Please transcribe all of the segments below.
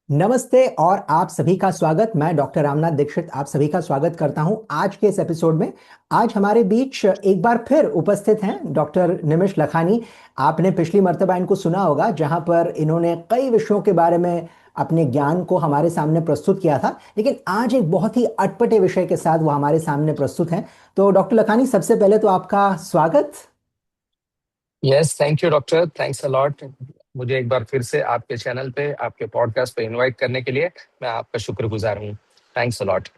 नमस्ते और आप सभी का स्वागत। मैं डॉक्टर रामनाथ दीक्षित आप सभी का स्वागत करता हूं आज के इस एपिसोड में। आज हमारे बीच एक बार फिर उपस्थित हैं डॉक्टर निमिष लखानी। आपने पिछली मर्तबा इनको सुना होगा जहां पर इन्होंने कई विषयों के बारे में अपने ज्ञान को हमारे सामने प्रस्तुत किया था, लेकिन आज एक बहुत ही अटपटे विषय के साथ वो हमारे सामने प्रस्तुत हैं। तो डॉक्टर लखानी, सबसे पहले तो आपका स्वागत। Yes, thank you doctor, thanks a lot. मुझे एक बार फिर से आपके चैनल पे, आपके पॉडकास्ट पे इनवाइट करने के लिए मैं आपका शुक्रगुजार हूँ। Thanks a lot.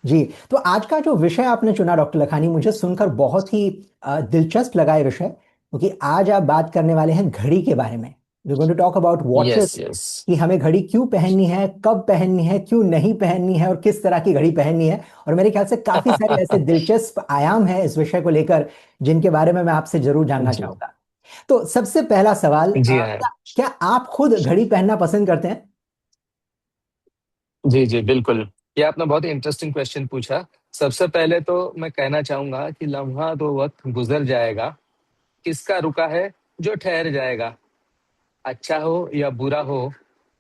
जी, तो आज का जो विषय आपने चुना डॉक्टर लखानी, मुझे सुनकर बहुत ही दिलचस्प लगा ये विषय, क्योंकि आज आप बात करने वाले हैं घड़ी के बारे में। We going to talk about yes watches, yes. कि हमें घड़ी क्यों पहननी है, कब पहननी है, क्यों नहीं पहननी है और किस तरह की घड़ी पहननी है। और मेरे ख्याल से काफी सारे ऐसे दिलचस्प आयाम हैं इस विषय को लेकर जिनके बारे में मैं आपसे जरूर जानना जी चाहूंगा। तो सबसे पहला सवाल, जी हाँ। क्या आप खुद घड़ी पहनना पसंद करते हैं? जी जी बिल्कुल। ये आपने बहुत ही इंटरेस्टिंग क्वेश्चन पूछा। सबसे पहले तो मैं कहना चाहूंगा कि लम्हा तो वक्त गुजर जाएगा, किसका रुका है जो ठहर जाएगा। अच्छा हो या बुरा हो,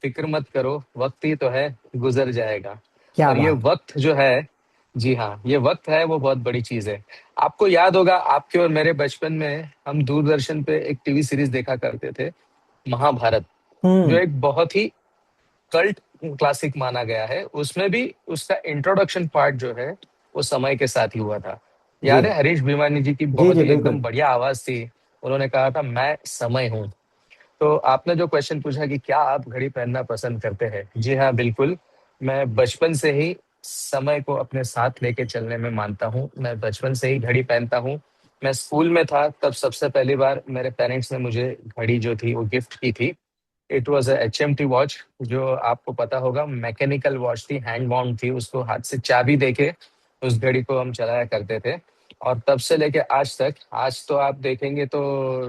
फिक्र मत करो, वक्त ही तो है, गुजर जाएगा। क्या और ये बात। वक्त जो है, जी हाँ, ये वक्त है वो बहुत बड़ी चीज है। आपको याद होगा, आपके और मेरे बचपन में हम दूरदर्शन पे एक टीवी सीरीज देखा करते थे, महाभारत, जो हम्म। एक बहुत ही कल्ट क्लासिक माना गया है। उसमें भी उसका इंट्रोडक्शन पार्ट जो है वो समय के साथ ही हुआ था। जी याद है, हरीश भिवानी जी की जी बहुत जी, ही बिल्कुल। एकदम बढ़िया आवाज थी। उन्होंने कहा था, मैं समय हूँ। तो आपने जो क्वेश्चन पूछा कि क्या आप घड़ी पहनना पसंद करते हैं, जी हाँ बिल्कुल। मैं बचपन से ही समय को अपने साथ लेके चलने में मानता हूँ। मैं बचपन से ही घड़ी पहनता हूँ। मैं स्कूल में था तब सबसे पहली बार मेरे पेरेंट्स ने मुझे घड़ी जो थी वो गिफ्ट की थी। इट वॉज HMT वॉच, जो आपको पता होगा मैकेनिकल वॉच थी, हैंड बाउंड थी। उसको हाथ से चाबी देके उस घड़ी को हम चलाया करते थे। और तब से लेके आज तक, आज तो आप देखेंगे तो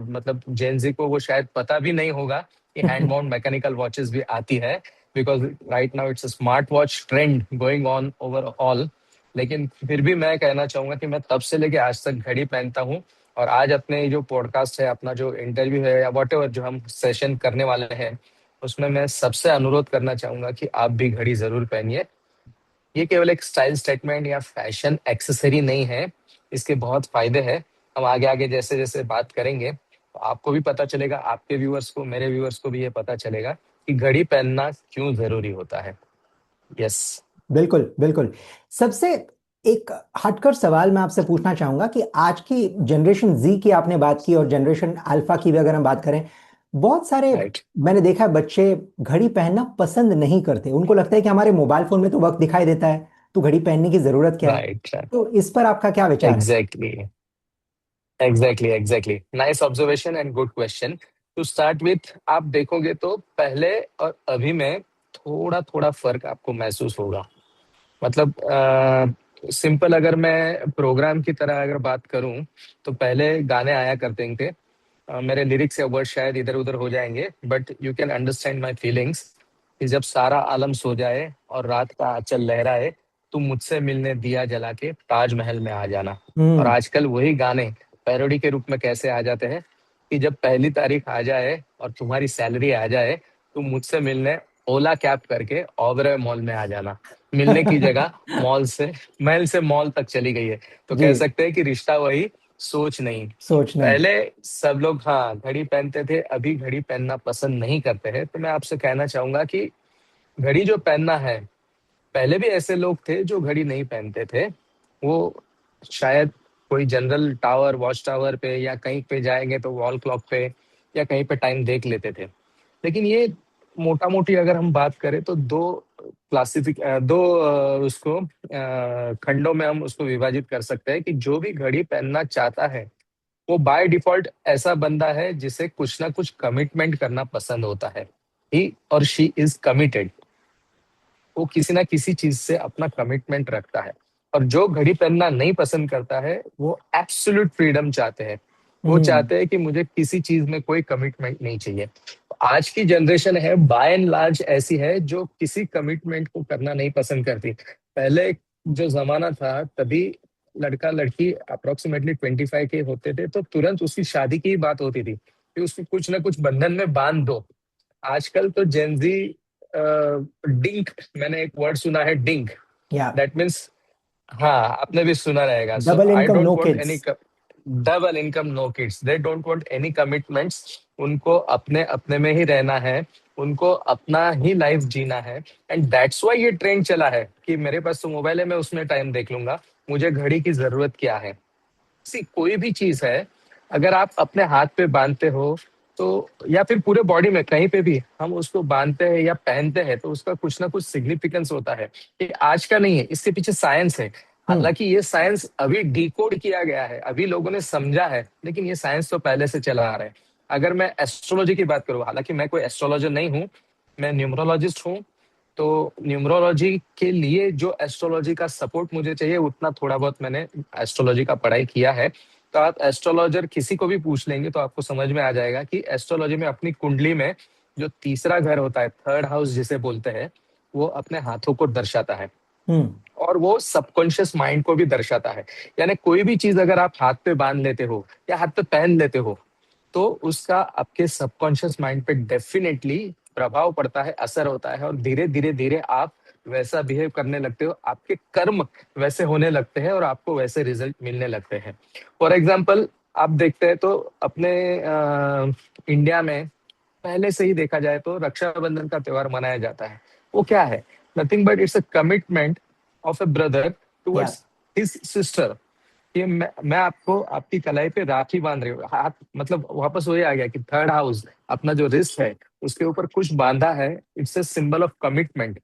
मतलब जेनजी को वो शायद पता भी नहीं होगा कि हैंड बाउंड मैकेनिकल वॉचेस भी आती है, because right now it's a smart watch trend going on over all. लेकिन फिर भी मैं कहना चाहूंगा कि मैं तब से लेके आज तक घड़ी पहनता हूँ। और आज अपने ये जो पॉडकास्ट है, अपना जो इंटरव्यू है या वॉट एवर जो हम सेशन करने वाले हैं, उसमें मैं सबसे अनुरोध करना चाहूंगा कि आप भी घड़ी जरूर पहनिए। ये केवल एक स्टाइल स्टेटमेंट या फैशन एक्सेसरी नहीं है, इसके बहुत फायदे हैं। हम आगे आगे जैसे जैसे बात करेंगे तो आपको भी पता चलेगा, आपके व्यूअर्स को, मेरे व्यूअर्स को भी ये पता चलेगा कि घड़ी पहनना क्यों जरूरी होता है। यस। बिल्कुल बिल्कुल। सबसे एक हटकर सवाल मैं आपसे पूछना चाहूंगा कि आज की जनरेशन जी की आपने बात की और जनरेशन अल्फा की भी अगर हम बात करें, बहुत सारे राइट मैंने देखा है बच्चे घड़ी पहनना पसंद नहीं करते। उनको लगता है कि हमारे मोबाइल फोन में तो वक्त दिखाई देता है, तो घड़ी पहनने की जरूरत क्या है। Right right. तो इस पर आपका क्या विचार है? Exactly exactly exactly, nice observation and good question. To start with, आप देखोगे तो पहले और अभी में थोड़ा थोड़ा फर्क आपको महसूस होगा। मतलब सिंपल अगर मैं प्रोग्राम की तरह अगर बात करूं, तो पहले गाने आया करते थे। मेरे लिरिक्स या वर्ड शायद इधर उधर हो जाएंगे, but you can understand my feelings. कि जब सारा आलम सो जाए और रात का आंचल लहराए, तुम मुझसे मिलने दिया जला के ताजमहल में आ जाना। और हम्म। आजकल वही गाने पैरोडी के रूप में कैसे आ जाते हैं कि जब पहली तारीख आ जाए और तुम्हारी सैलरी आ जाए, तुम मुझसे मिलने ओला कैब करके ओबरॉय मॉल में आ जाना। मिलने की जगह मॉल से महल से मॉल तक चली गई है। तो जी। कह सकते हैं कि रिश्ता वही, सोच नहीं। सोच नहीं। पहले सब लोग हाँ घड़ी पहनते थे, अभी घड़ी पहनना पसंद नहीं करते हैं। तो मैं आपसे कहना चाहूंगा कि घड़ी जो पहनना है, पहले भी ऐसे लोग थे जो घड़ी नहीं पहनते थे। वो शायद कोई जनरल टावर, वॉच टावर पे या कहीं पे जाएंगे तो वॉल क्लॉक पे या कहीं पे टाइम देख लेते थे। लेकिन ये मोटा मोटी अगर हम बात करें तो दो उसको खंडों में हम उसको विभाजित कर सकते हैं कि जो भी घड़ी पहनना चाहता है, वो बाय डिफॉल्ट ऐसा बंदा है जिसे कुछ ना कुछ कमिटमेंट करना पसंद होता है। ही और शी इज कमिटेड। वो किसी ना किसी चीज से अपना कमिटमेंट रखता है। और जो घड़ी पहनना नहीं पसंद करता है, वो एब्सोल्यूट फ्रीडम चाहते हैं। वो हम्म। चाहते हैं कि मुझे किसी चीज में कोई कमिटमेंट नहीं चाहिए। आज की जनरेशन है बाय एंड लार्ज ऐसी है जो किसी कमिटमेंट को करना नहीं पसंद करती। पहले जो जमाना था, तभी लड़का लड़की अप्रोक्सीमेटली 25 के होते थे तो तुरंत उसकी शादी की ही बात होती थी कि उसको कुछ ना कुछ बंधन में बांध दो। आजकल तो जेंजी डिंक, मैंने एक वर्ड सुना है, डिंक। या दैट मीन्स, हाँ आपने भी सुना रहेगा। So double I income don't no want kids. Any double income, no kids, they don't want any commitments. उनको अपने अपने में ही रहना है, उनको अपना ही लाइफ जीना है। एंड दैट्स व्हाई ये ट्रेंड चला है कि मेरे पास तो मोबाइल है, मैं उसमें टाइम देख लूंगा, मुझे घड़ी की जरूरत क्या है। सी कोई भी चीज है, अगर आप अपने हाथ पे बांधते हो तो, या फिर पूरे बॉडी में कहीं पे भी हम उसको बांधते हैं या पहनते हैं, तो उसका कुछ ना कुछ सिग्निफिकेंस होता है। ये आज का नहीं है, इसके पीछे साइंस है। हम्म। हालांकि ये साइंस अभी डिकोड किया गया है, अभी लोगों ने समझा है, लेकिन ये साइंस तो पहले से चला आ रहा है। अगर मैं एस्ट्रोलॉजी की बात करूँ, हालांकि मैं कोई एस्ट्रोलॉजर नहीं हूँ, मैं न्यूमरोलॉजिस्ट हूँ। तो न्यूमरोलॉजी के लिए जो एस्ट्रोलॉजी का सपोर्ट मुझे चाहिए, उतना थोड़ा बहुत मैंने एस्ट्रोलॉजी का पढ़ाई किया है। तो आप एस्ट्रोलॉजर किसी को भी पूछ लेंगे तो आपको समझ में आ जाएगा कि एस्ट्रोलॉजी में अपनी कुंडली में जो तीसरा घर होता है, थर्ड हाउस जिसे बोलते हैं, वो अपने हाथों को दर्शाता है। हम्म। और वो सबकॉन्शियस माइंड को भी दर्शाता है। यानी कोई भी चीज अगर आप हाथ पे बांध लेते हो या हाथ पे पहन लेते हो, तो उसका आपके सबकॉन्शियस माइंड पे डेफिनेटली प्रभाव पड़ता है, असर होता है, और धीरे धीरे धीरे आप वैसा बिहेव करने लगते हो, आपके कर्म वैसे होने लगते हैं और आपको वैसे रिजल्ट मिलने लगते हैं। फॉर एग्जाम्पल, आप देखते हैं तो अपने इंडिया में पहले से ही देखा जाए तो रक्षाबंधन का त्योहार मनाया जाता है। वो क्या है? Nothing but it's a commitment of A brother या टुवर्ड्स हिज सिस्टर। ये मैं आपको आपकी कलाई पे राखी बांध रही हूँ, हाथ मतलब वापस वही आ गया कि थर्ड हाउस, अपना जो रिस्ट है उसके ऊपर कुछ बांधा है। It's a symbol of commitment.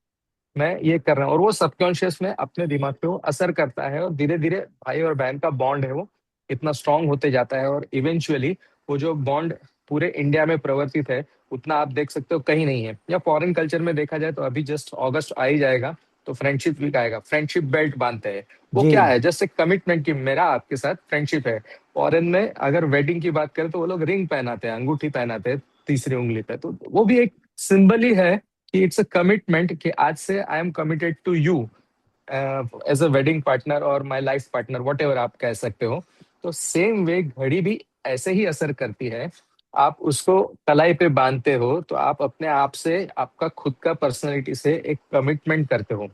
मैं ये कर रहा हूँ, और वो सबकॉन्शियस में अपने दिमाग पे वो असर करता है, और धीरे धीरे भाई और बहन का बॉन्ड है वो इतना स्ट्रांग होते जाता है, और इवेंचुअली वो जो बॉन्ड पूरे इंडिया में प्रवर्तित है, उतना आप देख सकते हो कहीं नहीं है। या फॉरेन कल्चर में देखा जाए तो अभी जस्ट अगस्त आ ही जाएगा, तो फ्रेंडशिप वीक आएगा, फ्रेंडशिप बेल्ट बांधते हैं। वो जी। क्या है? जस्ट एक कमिटमेंट कि मेरा आपके साथ फ्रेंडशिप है। फॉरेन में अगर वेडिंग की बात करें तो वो लोग रिंग पहनाते हैं, अंगूठी पहनाते हैं तीसरी उंगली पे, तो वो भी एक सिंबल ही है कि इट्स अ कमिटमेंट कि आज से I am committed to you as a wedding partner और my life partner, whatever आप कह सकते हो। तो सेम वे घड़ी भी ऐसे ही असर करती है। आप उसको कलाई पे बांधते हो तो आप अपने आप से, आपका खुद का पर्सनैलिटी से एक कमिटमेंट करते हो।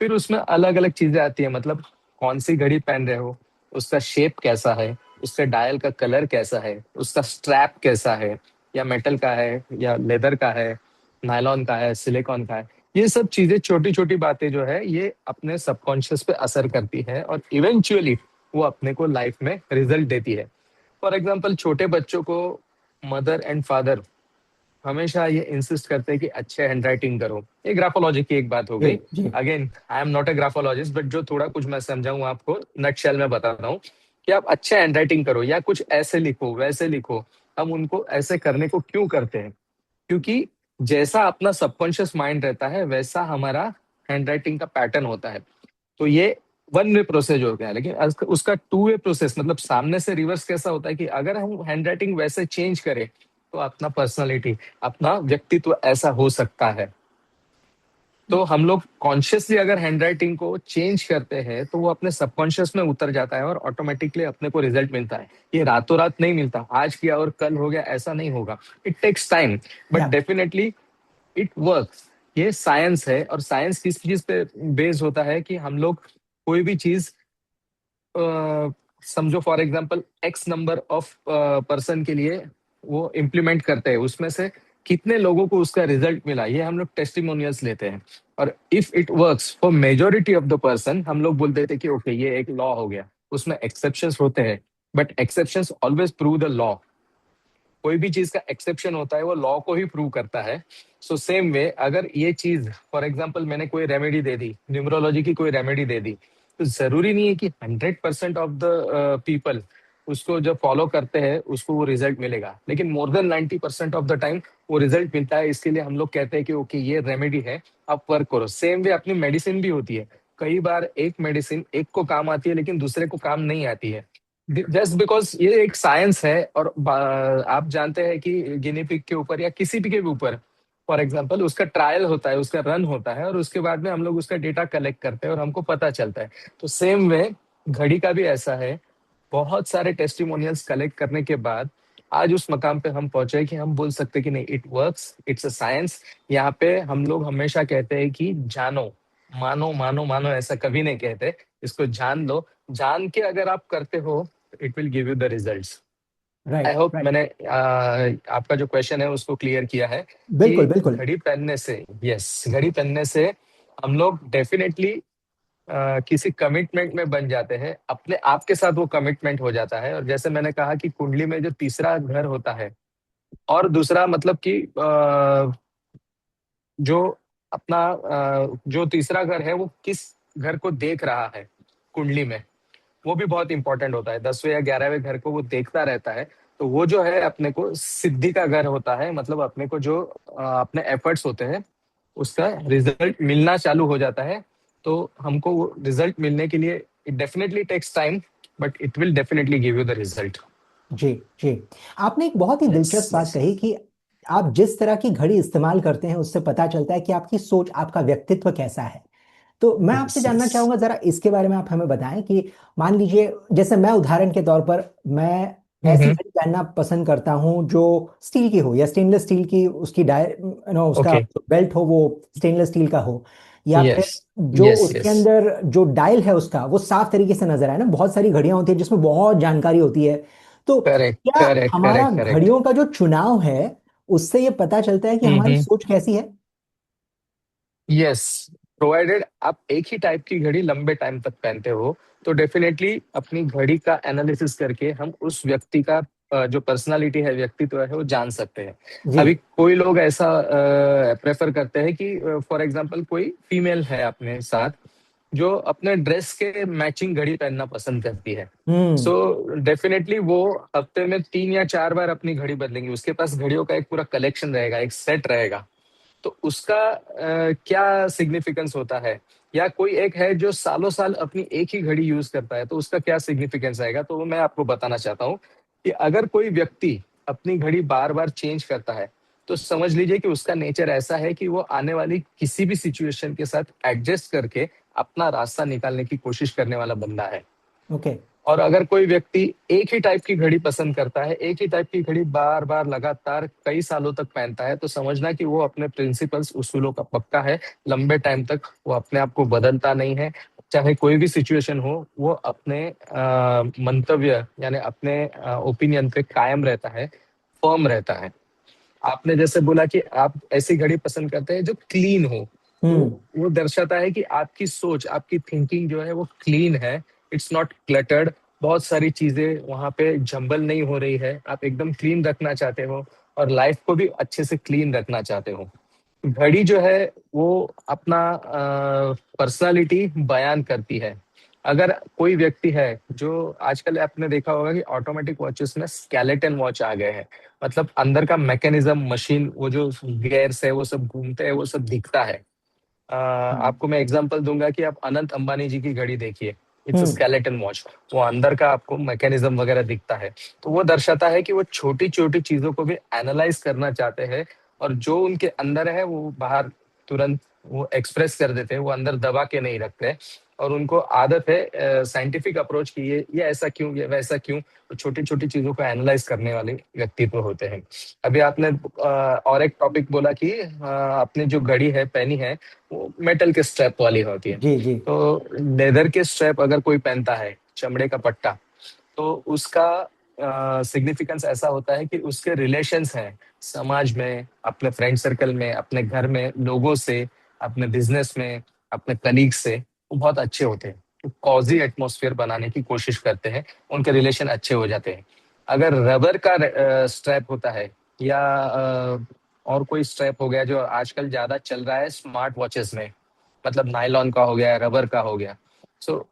फिर उसमें अलग अलग चीजें आती है, मतलब कौन सी घड़ी पहन रहे हो, उसका शेप कैसा है, उसका डायल का कलर कैसा है, उसका स्ट्रैप कैसा है, या मेटल का है या लेदर का है, नायलॉन का है, सिलिकॉन का है। ये सब चीजें, छोटी छोटी बातें जो है, ये अपने सबकॉन्शियस पे असर करती है, और इवेंचुअली वो अपने को लाइफ में रिजल्ट देती है। फॉर एग्जाम्पल, छोटे बच्चों को मदर एंड फादर हमेशा ये इंसिस्ट करते हैं कि अच्छे हैंड राइटिंग करो। ये ग्राफोलॉजी की एक बात हो जी। गई। जी। Again, I am not a graphologist, but जो थोड़ा कुछ मैं समझाऊँ आपको, नटशेल में बताता हूँ कि आप अच्छे हैंड राइटिंग करो या कुछ ऐसे लिखो वैसे लिखो। हम उनको ऐसे करने को क्यों करते हैं? क्योंकि जैसा अपना सबकॉन्शियस माइंड रहता है, वैसा हमारा हैंड राइटिंग का पैटर्न होता है। तो ये वन वे प्रोसेस हो गया, लेकिन उसका टू वे प्रोसेस, मतलब सामने से रिवर्स कैसा होता है कि अगर हम हैंड राइटिंग वैसे चेंज करें, तो अपना पर्सनालिटी, अपना व्यक्तित्व ऐसा हो सकता है। तो हम लोग कॉन्शियसली अगर हैंड राइटिंग को चेंज करते हैं, तो वो अपने सबकॉन्शियस में उतर जाता है और ऑटोमेटिकली अपने को रिजल्ट मिलता है। ये रातों रात नहीं मिलता, आज किया और कल हो गया, ऐसा नहीं होगा। इट टेक्स टाइम, बट या डेफिनेटली इट वर्क्स। ये साइंस है, और साइंस किस चीज पे बेस होता है कि हम लोग कोई भी चीज, समझो for example x number of person के लिए वो इम्प्लीमेंट करते हैं, उसमें से कितने लोगों को उसका रिजल्ट मिला, ये हम लोग टेस्टिमोनियल्स लेते हैं। और if it works for majority of the person, हम लोग बोलते थे कि ओके ये एक लॉ हो गया। उसमें एक्सेप्शंस होते हैं, but exceptions always prove the law. कोई भी चीज का एक्सेप्शन होता है वो लॉ को ही प्रूव करता है। सो सेम वे, अगर ये चीज फॉर एग्जाम्पल मैंने कोई रेमेडी दे दी, न्यूमरोलॉजी की कोई रेमेडी दे दी, तो जरूरी नहीं है कि 100% ऑफ द पीपल उसको जब फॉलो करते हैं उसको वो रिजल्ट मिलेगा, लेकिन more than 90% of the time वो रिजल्ट मिलता है। इसके लिए हम लोग कहते हैं कि ओके ये रेमेडी है, आप वर्क करो। सेम वे अपनी मेडिसिन भी होती है। कई बार एक मेडिसिन एक को काम आती है लेकिन दूसरे को काम नहीं आती है, जस्ट बिकॉज ये एक साइंस है। और आप जानते हैं कि गिनी पिग के ऊपर या किसी भी के ऊपर, फॉर एग्जांपल, उसका ट्रायल होता है, उसका रन होता है, और उसके बाद में हम लोग उसका डेटा कलेक्ट करते हैं और हमको पता चलता है। तो सेम वे घड़ी का भी ऐसा है। बहुत सारे टेस्टिमोनियल्स कलेक्ट करने के बाद आज उस मकाम पे हम पहुंचे कि हम बोल सकते कि नहीं, it works, it's a science. यहाँ पे हम लोग हमेशा कहते हैं कि जानो, मानो मानो मानो, ऐसा कभी नहीं कहते। इसको जान लो, जान के अगर आप करते हो, it will give you the results. I right, hope right. मैंने आपका जो क्वेश्चन है उसको क्लियर किया है बिल्कुल, कि बिल्कुल। घड़ी पहनने से, यस, घड़ी पहनने से हम लोग डेफिनेटली किसी कमिटमेंट में बन जाते हैं, अपने आप के साथ वो कमिटमेंट हो जाता है। और जैसे मैंने कहा कि कुंडली में जो तीसरा घर होता है, और दूसरा मतलब कि जो अपना जो तीसरा घर है वो किस घर को देख रहा है कुंडली में, वो भी बहुत इंपॉर्टेंट होता है। 10वें या 11वें घर को वो देखता रहता है, तो वो जो है अपने को सिद्धि का घर होता है। मतलब अपने को जो अपने एफर्ट्स होते हैं उसका रिजल्ट मिलना चालू हो जाता है। तो हमको वो रिजल्ट मिलने के लिए it definitely takes time, but it will definitely give you the result. जी, जी। आपने एक बहुत ही यस, दिलचस्प बात यस, कही कि आप जिस तरह की घड़ी इस्तेमाल करते हैं उससे पता चलता है कि आपकी सोच, आपका व्यक्तित्व कैसा है। तो मैं आपसे यस, जानना यस। चाहूंगा, जरा इसके बारे में आप हमें बताएं कि मान लीजिए, जैसे मैं उदाहरण के तौर पर, मैं ऐसी हम्म। घड़ी पहनना पसंद करता हूं जो स्टील की हो, या स्टेनलेस स्टील की, उसकी डाय नो उसका ओके। बेल्ट हो वो स्टेनलेस स्टील का हो, या फिर यस, जो यस, उसके यस। अंदर जो डायल है उसका वो साफ तरीके से नजर आए ना। बहुत सारी घड़ियां होती है जिसमें बहुत जानकारी होती है। तो करेक्ट, क्या करेक्ट, हमारा करेक्ट, करेक्ट। घड़ियों का जो चुनाव है उससे ये पता चलता है कि हमारी हम्म। सोच कैसी है? यस, प्रोवाइडेड आप एक ही टाइप की घड़ी लंबे टाइम तक पहनते हो, तो डेफिनेटली अपनी घड़ी का एनालिसिस करके हम उस व्यक्ति का जो पर्सनालिटी है, व्यक्तित्व है, वो जान सकते हैं। जी। अभी कोई लोग ऐसा प्रेफर करते हैं कि फॉर एग्जांपल कोई फीमेल है अपने साथ जो अपने ड्रेस के मैचिंग घड़ी पहनना पसंद करती है। हम्म। सो डेफिनेटली वो हफ्ते में 3 या 4 बार अपनी घड़ी बदलेंगी, उसके पास घड़ियों का एक पूरा कलेक्शन रहेगा, एक सेट रहेगा। तो उसका क्या सिग्निफिकेंस होता है? या कोई एक है जो सालों साल अपनी एक ही घड़ी यूज करता है, तो उसका क्या सिग्निफिकेंस आएगा? तो वो मैं आपको बताना चाहता हूँ कि अगर कोई व्यक्ति अपनी घड़ी बार बार चेंज करता है, तो समझ लीजिए कि उसका नेचर ऐसा है कि वो आने वाली किसी भी सिचुएशन के साथ एडजस्ट करके अपना रास्ता निकालने की कोशिश करने वाला बंदा है। ओके। और अगर कोई व्यक्ति एक ही टाइप की घड़ी पसंद करता है, एक ही टाइप की घड़ी बार बार लगातार कई सालों तक पहनता है, तो समझना कि वो अपने प्रिंसिपल्स, उसूलों का पक्का है। लंबे टाइम तक वो अपने आप को बदलता नहीं है। चाहे कोई भी सिचुएशन हो, वो अपने मंतव्य यानी अपने ओपिनियन पे कायम रहता है, फर्म रहता है। आपने जैसे बोला कि आप ऐसी घड़ी पसंद करते हैं जो क्लीन हो, तो हम्म। वो दर्शाता है कि आपकी सोच, आपकी थिंकिंग जो है वो क्लीन है। It's not cluttered. बहुत सारी चीजें वहां पे जंबल नहीं हो रही है, आप एकदम क्लीन रखना चाहते हो और लाइफ को भी अच्छे से क्लीन रखना चाहते हो। घड़ी जो है वो अपना पर्सनालिटी बयान करती है। अगर कोई व्यक्ति है जो, आजकल आपने देखा होगा कि ऑटोमेटिक वॉचेस में स्केलेटन वॉच आ गए हैं, मतलब अंदर का मैकेनिज्म, मशीन, वो जो गियर्स है वो सब घूमते हैं, वो सब दिखता है। आपको मैं एग्जांपल दूंगा कि आप अनंत अंबानी जी की घड़ी देखिए, it's a hmm. Skeleton watch. वो अंदर का आपको मैकेनिज्म वगैरह दिखता है। तो वो दर्शाता है कि वो छोटी छोटी चीजों को भी एनालाइज करना चाहते हैं, और जो उनके अंदर है वो बाहर तुरंत वो एक्सप्रेस कर देते हैं, वो अंदर दबा के नहीं रखते। और उनको आदत है साइंटिफिक अप्रोच की, ये ऐसा क्यों, ये वैसा क्यों, तो छोटी छोटी चीजों को एनालाइज करने वाले व्यक्तित्व होते हैं। अभी आपने और एक टॉपिक बोला कि आपने जो घड़ी है पहनी है वो मेटल के स्ट्रैप वाली होती है। जी, जी। तो लेदर के स्ट्रैप अगर कोई पहनता है, चमड़े का पट्टा, तो उसका सिग्निफिकेंस ऐसा होता है कि उसके रिलेशंस हैं समाज में, अपने फ्रेंड सर्कल में, अपने घर में लोगों से, अपने बिजनेस में, अपने कलीग से, वो बहुत अच्छे होते हैं। तो कॉजी एटमोसफियर बनाने की कोशिश करते हैं, उनके रिलेशन अच्छे हो जाते हैं। अगर रबर का स्ट्रैप होता है, या और कोई स्ट्रैप हो गया जो आजकल ज्यादा चल रहा है स्मार्ट वॉचेस में, मतलब नायलॉन का हो गया, रबर का हो गया, सो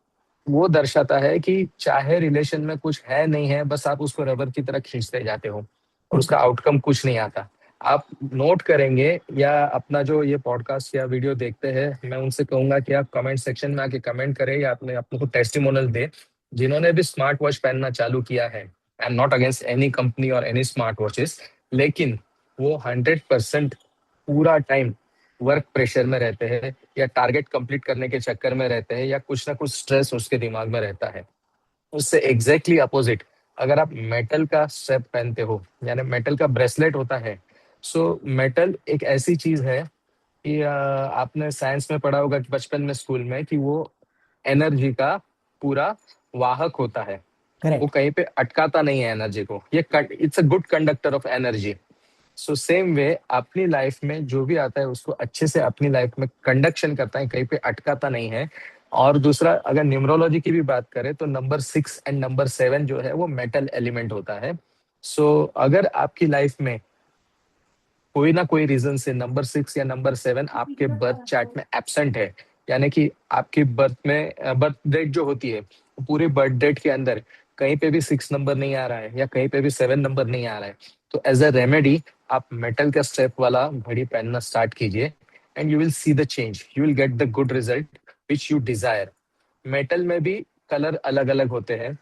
वो दर्शाता है कि चाहे रिलेशन में कुछ है नहीं है, बस आप उसको रबर की तरह खींचते जाते हो और उसका आउटकम कुछ नहीं आता। आप नोट करेंगे, या अपना जो ये पॉडकास्ट या वीडियो देखते हैं, मैं उनसे कहूंगा कि आप कमेंट सेक्शन में आके कमेंट करें, या अपने अपने को टेस्टिमोनियल दे, जिन्होंने भी स्मार्ट वॉच पहनना चालू किया है। आई am not against any company और एनी स्मार्ट वॉचेस, लेकिन वो 100% पूरा टाइम वर्क प्रेशर में रहते हैं, या टारगेट कंप्लीट करने के चक्कर में रहते हैं, या कुछ ना कुछ स्ट्रेस उसके दिमाग में रहता है। उससे एग्जैक्टली अपोजिट अगर आप मेटल का स्ट्रैप पहनते हो, यानी मेटल का ब्रेसलेट होता है, सो मेटल एक ऐसी चीज है कि आपने साइंस में पढ़ा होगा कि बचपन में स्कूल में कि वो एनर्जी का पूरा वाहक होता है। वो करेक्ट। कहीं पे अटकाता नहीं है एनर्जी को, ये it's a good conductor of energy. So same way अपनी लाइफ में जो भी आता है उसको अच्छे से अपनी लाइफ में कंडक्शन करता है, कहीं पे अटकाता नहीं है। और दूसरा, अगर न्यूमरोलॉजी की भी बात करें तो नंबर 6 एंड नंबर 7 जो है वो मेटल एलिमेंट होता है। सो अगर आपकी लाइफ में कोई ना कोई रीजन से नंबर 6 या नंबर 7 आपके बर्थ चार्ट में एब्सेंट है, यानी कि आपकी बर्थ में बर्थ डेट जो होती है, पूरे बर्थ डेट के अंदर कहीं पे भी 6 नंबर नहीं आ रहा है या कहीं पे भी 7 नंबर नहीं आ रहा है, तो एज अ रेमेडी आप मेटल का स्टेप वाला घड़ी पहनना स्टार्ट कीजिए, and you will see the change, you will get the good result which you desire. Metal में भी कलर अलग अलग होते हैं।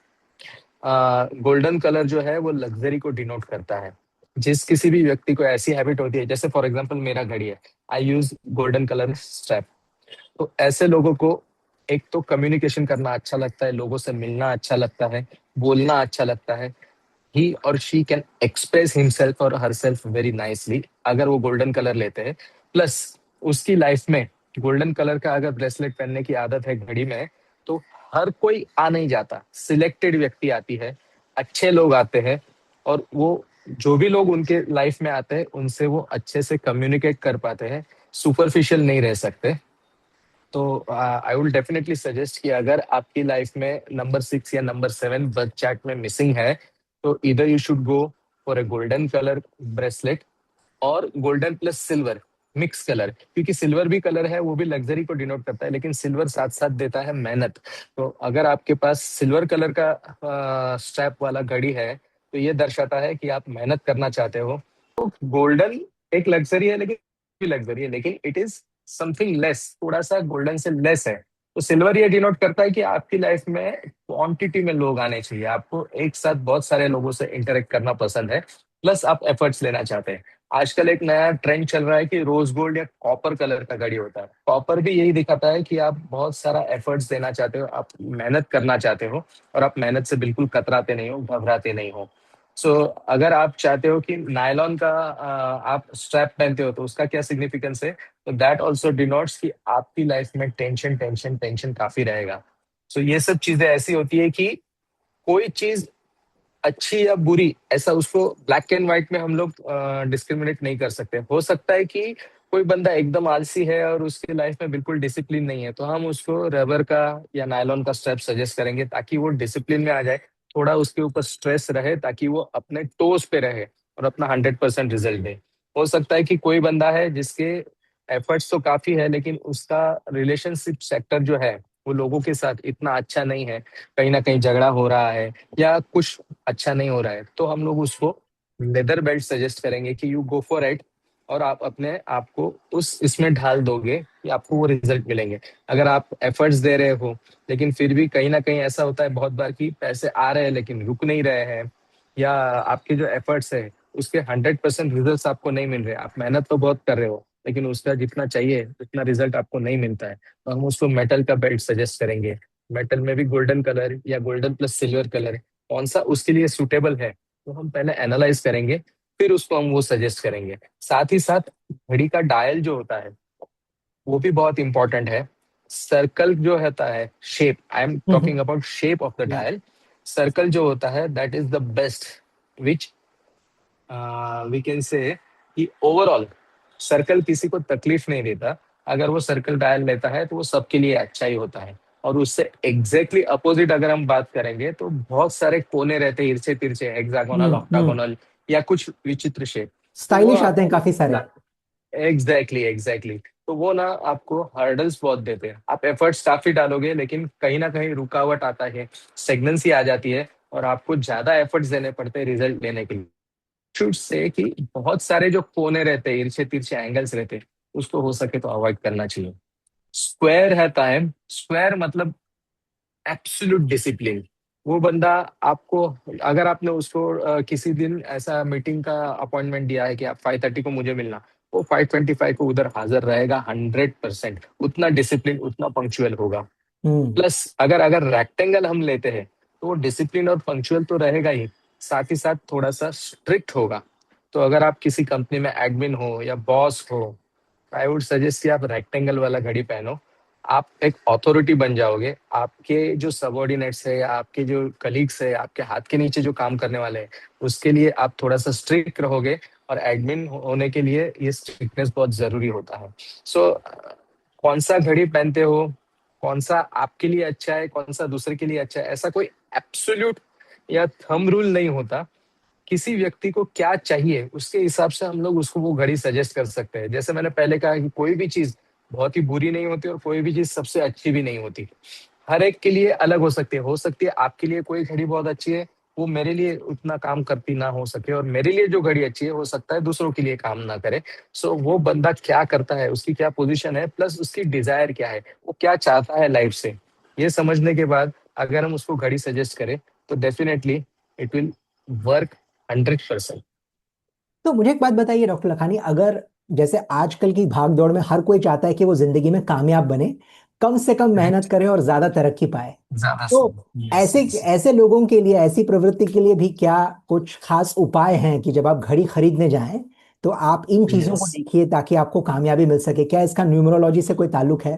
गोल्डन कलर जो है वो लग्जरी को डिनोट करता है। जिस किसी भी व्यक्ति को ऐसी हैबिट होती है, जैसे फॉर एग्जांपल मेरा घड़ी है, आई यूज गोल्डन कलर स्ट्रैप, तो ऐसे लोगों को एक तो कम्युनिकेशन करना अच्छा लगता है, लोगों से मिलना अच्छा लगता है, बोलना अच्छा लगता है। ही और शी कैन एक्सप्रेस हिमसेल्फ और हरसेल्फ वेरी नाइसली अगर वो गोल्डन कलर लेते हैं। प्लस उसकी लाइफ में गोल्डन कलर का अगर ब्रेसलेट पहनने की आदत है घड़ी में, तो हर कोई आ नहीं जाता, सिलेक्टेड व्यक्ति आती है, अच्छे लोग आते हैं, और वो जो भी लोग उनके लाइफ में आते हैं उनसे वो अच्छे से कम्युनिकेट कर पाते हैं, सुपरफिशियल नहीं रह सकते। तो आई विल डेफिनेटली सजेस्ट कि अगर आपकी लाइफ में नंबर 6 या नंबर 7 बर्थ चार्ट में मिसिंग है, तो इधर you should go for a golden colour bracelet, और golden plus silver mix colour, क्योंकि सिल्वर भी कलर है, वो भी लग्जरी को डिनोट करता है, लेकिन सिल्वर साथ साथ देता है मेहनत। तो अगर आपके पास सिल्वर कलर का स्ट्रैप वाला घड़ी है, तो ये दर्शाता है कि आप मेहनत करना चाहते हो। तो गोल्डन एक लग्जरी है, लेकिन लग्जरी है, लेकिन इट इज समथिंग लेस, थोड़ा सा गोल्डन से लेस है। तो सिल्वर ये डिनोट करता है कि आपकी लाइफ में क्वांटिटी में लोग आने चाहिए, आपको एक साथ बहुत सारे लोगों से इंटरेक्ट करना पसंद है, प्लस आप एफर्ट्स लेना चाहते हैं। आजकल एक नया ट्रेंड चल रहा है कि रोज गोल्ड या कॉपर कलर का घड़ी होता है। कॉपर भी यही दिखाता है कि आप बहुत सारा एफर्ट्स देना चाहते हो, आप मेहनत करना चाहते हो, और आप मेहनत से बिल्कुल कतराते नहीं हो, घबराते नहीं हो। सो अगर आप चाहते हो कि नायलॉन का आप स्ट्रैप पहनते हो, तो उसका क्या सिग्निफिकेंस है, तो दैट ऑल्सो डिनोट्स कि आपकी लाइफ में टेंशन टेंशन टेंशन काफी रहेगा। सो ये सब चीजें ऐसी होती है कि कोई चीज अच्छी या बुरी, ऐसा उसको ब्लैक एंड व्हाइट में हम लोग डिस्क्रिमिनेट नहीं कर सकते। हो सकता है कि कोई बंदा एकदम आलसी है और उसकी लाइफ में बिल्कुल डिसिप्लिन नहीं है, तो हम उसको रबर का या नायलॉन का स्ट्रैप सजेस्ट करेंगे ताकि वो डिसिप्लिन में आ जाए, थोड़ा उसके ऊपर स्ट्रेस रहे, ताकि वो अपने टोज पे रहे और अपना 100% रिजल्ट दे। हो सकता है कि कोई बंदा है जिसके एफर्ट्स तो काफी है, लेकिन उसका रिलेशनशिप सेक्टर जो है वो लोगों के साथ इतना अच्छा नहीं है, कहीं ना कहीं झगड़ा हो रहा है या कुछ अच्छा नहीं हो रहा है, तो हम लोग उसको लेदर बेल्ट सजेस्ट करेंगे कि यू गो फॉर इट, और आप अपने आप को उस इसमें ढाल दोगे कि आपको वो रिजल्ट मिलेंगे। अगर आप एफर्ट्स दे रहे हो, लेकिन फिर भी कहीं ना कहीं ऐसा होता है बहुत बार कि पैसे आ रहे हैं लेकिन रुक नहीं रहे हैं, या आपके जो एफर्ट्स है उसके 100% रिजल्ट आपको नहीं मिल रहे, आप मेहनत तो बहुत कर रहे हो लेकिन उसका जितना चाहिए उतना रिजल्ट आपको नहीं मिलता है, तो हम उसको मेटल का बेल्ट सजेस्ट करेंगे। मेटल में भी गोल्डन कलर या गोल्डन प्लस सिल्वर कलर कौन सा उसके लिए सुटेबल है, तो हम पहले एनालाइज करेंगे, फिर उसको हम वो सजेस्ट करेंगे। साथ ही साथ घड़ी का डायल जो होता है वो भी बहुत इंपॉर्टेंट है। सर्कल जो होता है, shape, I am talking about shape of the या। डायल। सर्कल जो होता है that is the best, which we can say कि ओवरऑल सर्कल किसी को तकलीफ नहीं देता। अगर वो सर्कल डायल लेता है तो वो सबके लिए अच्छा ही होता है। और उससे एग्जैक्टली अपोजिट अगर हम बात करेंगे तो बहुत सारे कोने रहते हैं, इर्चे तिरछे, हेक्सागोनल, हम्म। ऑक्टागोनल, या कुछ विचित्र शेप, तो वो स्टाइलिश आते हैं आपको काफी सारे। एग्जैक्टली एग्जैक्टली, तो वो ना आपको हर्डल्स बहुत देते हैं। आप एफर्ट्स काफी डालोगे लेकिन कहीं ना कहीं रुकावट आता है, स्टेगनेंसी आ जाती है, और आपको ज्यादा एफर्ट्स देने पड़ते हैं रिजल्ट लेने के लिए। शुड से कि बहुत सारे जो कोने रहते हैं, इर्छे तिरछे एंगल्स रहते हैं, उसको हो सके तो अवॉइड करना चाहिए। स्क्वायर है टाइम, स्क्वायर मतलब एब्सोल्यूट डिसिप्लिन। वो बंदा आपको, अगर आपने उसको किसी दिन ऐसा मीटिंग का अपॉइंटमेंट दिया है कि आप 5:30 को मुझे मिलना, वो 5:25 को उधर हाजिर रहेगा 100%, उतना डिसिप्लिन, उतना पंक्चुअल होगा। हम्म। प्लस अगर अगर रेक्टेंगल हम लेते हैं, तो वो डिसिप्लिन और पंक्चुअल तो रहेगा ही, साथ ही साथ थोड़ा सा स्ट्रिक्ट होगा। तो अगर आप किसी कंपनी में एडमिन हो या बॉस हो, आई वुड सजेस्ट कि आप रेक्टेंगल वाला घड़ी पहनो। आप एक अथॉरिटी बन जाओगे। आपके जो सबॉर्डिनेट्स है या आपके जो कलीग्स है, आपके हाथ के नीचे जो काम करने वाले हैं, उसके लिए आप थोड़ा सा स्ट्रिक्ट रहोगे। और एडमिन होने के लिए ये स्ट्रिक्टनेस बहुत जरूरी होता है। सो कौन सा घड़ी पहनते हो, कौन सा आपके लिए अच्छा है, कौन सा दूसरे के लिए अच्छा है, ऐसा कोई एब्सोल्यूट या थंब रूल नहीं होता। किसी व्यक्ति को क्या चाहिए उसके हिसाब से हम लोग उसको वो घड़ी सजेस्ट कर सकते हैं। जैसे मैंने पहले कहा कि कोई भी चीज बहुत ही बुरी नहीं होती और कोई भी चीज सबसे अच्छी भी नहीं होती। हर एक के लिए अलग हो सकती है आपके लिए कोई घड़ी बहुत अच्छी है, वो मेरे लिए उतना काम करती ना हो सके, और मेरे लिए जो घड़ी अच्छी है हो सकता है दूसरों के लिए काम ना करे। सो वो बंदा क्या करता है, उसकी क्या पोजीशन है, प्लस उसकी डिजायर क्या है, वो क्या चाहता है लाइफ से, ये समझने के बाद अगर हम उसको घड़ी सजेस्ट करें तो डेफिनेटली इट विल वर्क 100%। तो मुझे एक बात बताइए डॉक्टर लखानी, अगर जैसे आजकल की भाग दौड़ में हर कोई चाहता है कि वो जिंदगी में कामयाब बने, कम से कम मेहनत राइट। करे और ज्यादा तरक्की पाए, ज्यादा तो सही, यस ऐसे यस। ऐसे लोगों के लिए, ऐसी प्रवृत्ति के लिए भी क्या कुछ खास उपाय हैं कि जब आप घड़ी खरीदने जाएं तो आप इन चीजों को यस देखिए ताकि आपको कामयाबी मिल सके? क्या इसका न्यूमरोलॉजी से कोई ताल्लुक है?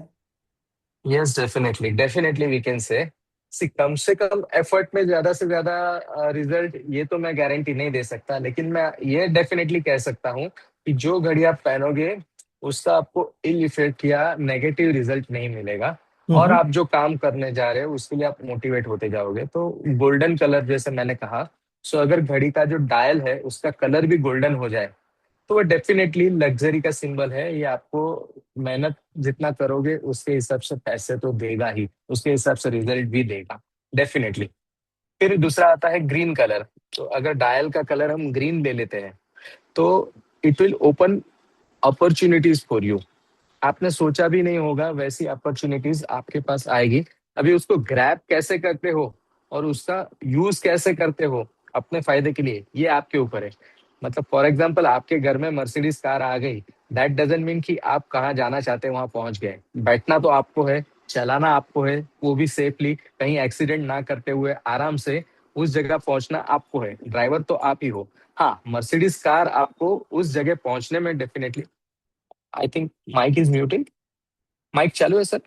Yes, definitely definitely we can say कम एफर्ट में ज्यादा से ज्यादा रिजल्ट, ये तो मैं गारंटी नहीं दे सकता, लेकिन मैं ये डेफिनेटली कह सकता हूँ कि जो घड़ी आप पहनोगे उसका आपको इल इफेक्ट या नेगेटिव रिजल्ट नहीं मिलेगा। और हम्म। आप जो काम करने जा रहे हो उसके लिए आप मोटिवेट होते जाओगे। तो गोल्डन कलर जैसे मैंने कहा, सो अगर घड़ी का जो डायल है उसका कलर भी गोल्डन हो जाए तो वो डेफिनेटली लग्जरी का सिंबल है। ये आपको मेहनत जितना करोगे उसके हिसाब से पैसे तो देगा ही, उसके हिसाब से रिजल्ट भी देगा डेफिनेटली। फिर दूसरा आता है ग्रीन कलर। तो अगर डायल का कलर हम ग्रीन ले लेते हैं तो it will open opportunities for you. आपने सोचा भी नहीं होगा वैसी अपॉर्चुनिटीज आपके पास आएगी। अभी उसको ग्रैब कैसे करते हो और उसका यूज कैसे करते हो अपने फायदे के लिए, ये आपके ऊपर है। मतलब फॉर एग्जाम्पल आपके घर में मर्सिडीज कार आ गई, दैट डजंट मीन कि आप कहाँ जाना चाहते हैं वहां पहुंच गए। बैठना तो आपको है, चलाना आपको है, वो भी सेफली, कहीं एक्सीडेंट ना करते हुए आराम से उस जगह पहुंचना आपको है। ड्राइवर तो आप ही हो। हाँ, मर्सिडीज कार आपको उस जगह पहुंचने में definitely, I think mic is muted. Mic चालू है सर?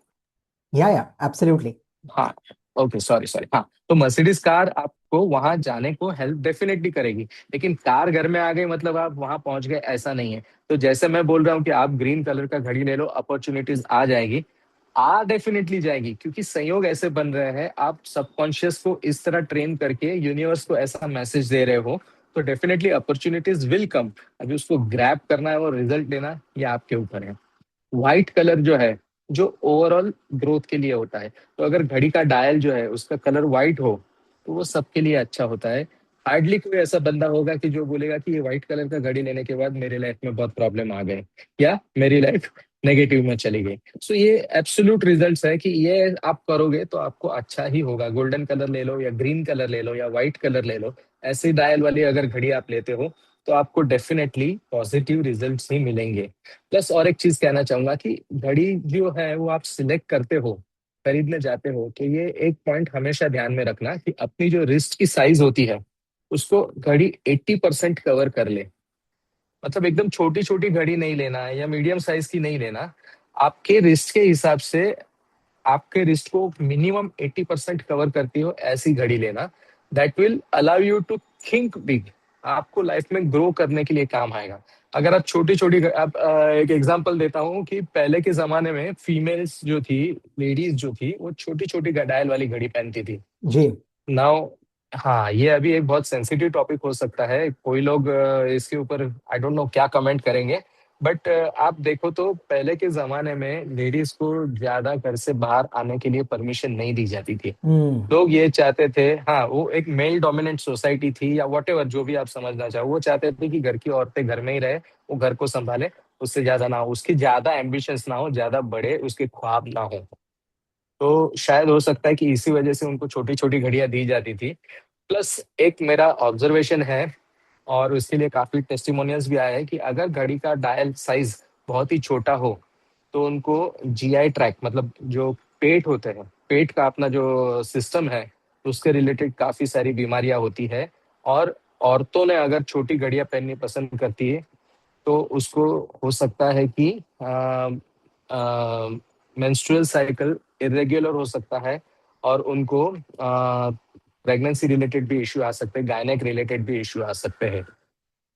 या एब्सोल्युटली। हाँ। Okay, sorry sorry. हाँ, तो मर्सिडीज कार आपको वहां जाने को हेल्प डेफिनेटली करेगी, लेकिन कार घर में आ गई मतलब आप वहां पहुंच गए ऐसा नहीं है। तो जैसे मैं बोल रहा हूँ कि आप ग्रीन कलर का घड़ी ले लो, अपॉर्चुनिटीज आ जाएगी, आ डेफिनेटली जाएगी, क्योंकि संयोग ऐसे बन रहे हैं, आप सबकॉन्शियस को इस तरह ट्रेन करके यूनिवर्स को ऐसा मैसेज दे रहे हो, तो डेफिनेटली अपॉर्चुनिटीज विल कम। अभी उसको ग्रैब करना है और रिजल्ट देना, ये आपके ऊपर है। व्हाइट कलर जो है, जो ओवरऑल ग्रोथ के लिए होता है, तो अगर घड़ी का डायल जो है उसका कलर व्हाइट हो तो वो सबके लिए अच्छा होता है। हार्डली कोई ऐसा बंदा होगा कि जो बोलेगा कि ये व्हाइट कलर का घड़ी लेने के बाद मेरे लाइफ में बहुत प्रॉब्लम आ गए या मेरी लाइफ नेगेटिव में चली गई। सो ये एब्सोल्यूट रिजल्ट्स है कि ये आप करोगे तो आपको अच्छा ही होगा। गोल्डन कलर ले लो या ग्रीन कलर ले लो या व्हाइट कलर ले लो, ऐसी डायल वाली अगर घड़ी आप लेते हो तो आपको डेफिनेटली पॉजिटिव रिजल्ट्स ही मिलेंगे। प्लस और एक चीज कहना चाहूंगा कि घड़ी जो है वो आप सिलेक्ट करते हो, खरीदने जाते हो, तो ये एक पॉइंट हमेशा ध्यान में रखना कि अपनी जो रिस्ट की साइज होती है उसको घड़ी 80% कवर कर ले। मतलब एकदम छोटी छोटी घड़ी नहीं लेना है या मीडियम साइज की नहीं लेना। आपके रिस्ट के हिसाब से आपके रिस्ट को मिनिमम 80% कवर करती हो ऐसी घड़ी लेना। That will allow you to think big. आपको लाइफ में ग्रो करने के लिए काम आएगा। अगर आप छोटी छोटी आप एक एग्जांपल देता हूँ कि पहले के जमाने में फीमेल्स जो थी, लेडीज जो थी, वो छोटी छोटी डायल वाली घड़ी पहनती थी। जी। नाउ, हाँ, ये अभी एक बहुत सेंसिटिव टॉपिक हो सकता है, कोई लोग इसके ऊपर आई डोंट नो क्या कमेंट करेंगे। बट आप देखो तो पहले के जमाने में लेडीज को ज्यादा घर से बाहर आने के लिए परमिशन नहीं दी जाती थी। हम्म। लोग ये चाहते थे, हाँ, वो एक मेल डोमिनेंट सोसाइटी थी या वट एवर जो भी आप समझना चाहो, वो चाहते थे कि घर की औरतें घर में ही रहे, वो घर को संभाले, उससे ज्यादा ना हो, उसकी ज्यादा एम्बिशंस ना हो, ज्यादा बड़े उसके ख्वाब ना हो। तो शायद हो सकता है कि इसी वजह से उनको छोटी छोटी घड़ियां दी जाती थी। प्लस एक मेरा ऑब्जर्वेशन है, और उसके लिए काफी टेस्टिमोनियल्स भी आया है, कि अगर घड़ी का डायल साइज बहुत ही छोटा हो तो उनको जीआई ट्रैक, मतलब जो पेट होते हैं, पेट का अपना जो सिस्टम है, तो उसके रिलेटेड काफी सारी बीमारियां होती है। और औरतों ने अगर छोटी घड़ियां पहननी पसंद करती है तो उसको हो सकता है कि मेंस्ट्रुअल साइकिल इरेग्युलर हो सकता है, और उनको प्रेगनेंसी रिलेटेड भी इश्यू आ सकते हैं, गायनेक रिलेटेड भी इश्यू आ सकते हैं।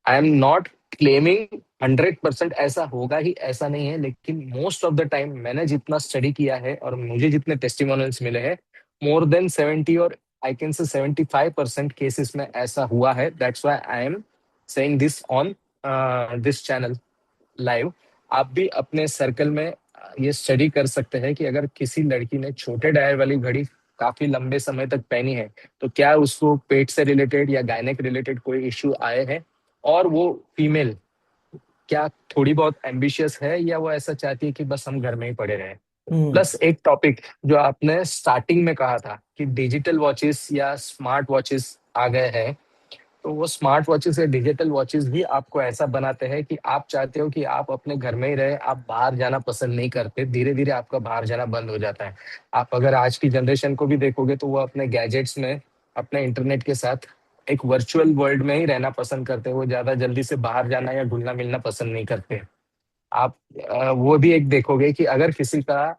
आई एम नॉट क्लेमिंग 100% ऐसा होगा ही, ऐसा नहीं है, लेकिन मोस्ट ऑफ द टाइम मैंने जितना स्टडी किया है और मुझे जितने टेस्टिमोनियल्स मिले हैं, मोर देन 70 और आई कैन से 75% केसेस में ऐसा हुआ है। That's why I am saying this on this channel live. आप भी अपने सर्कल में ये स्टडी कर सकते हैं कि अगर किसी लड़की ने छोटे डायल वाली घड़ी काफी लंबे समय तक पहनी है तो क्या उसको पेट से रिलेटेड या गायनेक रिलेटेड कोई इश्यू आए हैं, और वो फीमेल क्या थोड़ी बहुत एम्बिशियस है, या वो ऐसा चाहती है कि बस हम घर में ही पड़े रहें। हम्म। प्लस एक टॉपिक जो आपने स्टार्टिंग में कहा था कि डिजिटल वॉचेस या स्मार्ट वॉचेस आ गए हैं, तो वो स्मार्ट वॉचेस या डिजिटल वॉचेस भी आपको ऐसा बनाते हैं कि आप चाहते हो कि आप अपने घर में ही रहे, आप बाहर जाना पसंद नहीं करते। धीरे धीरे आपका बाहर जाना बंद हो जाता है। आप अगर आज की जनरेशन को भी देखोगे तो वो अपने गैजेट्स में, अपने इंटरनेट के साथ एक वर्चुअल वर्ल्ड में ही रहना पसंद करते हैं। वो ज्यादा जल्दी से बाहर जाना या घुलना मिलना पसंद नहीं करते। आप वो भी एक देखोगे कि अगर किसी का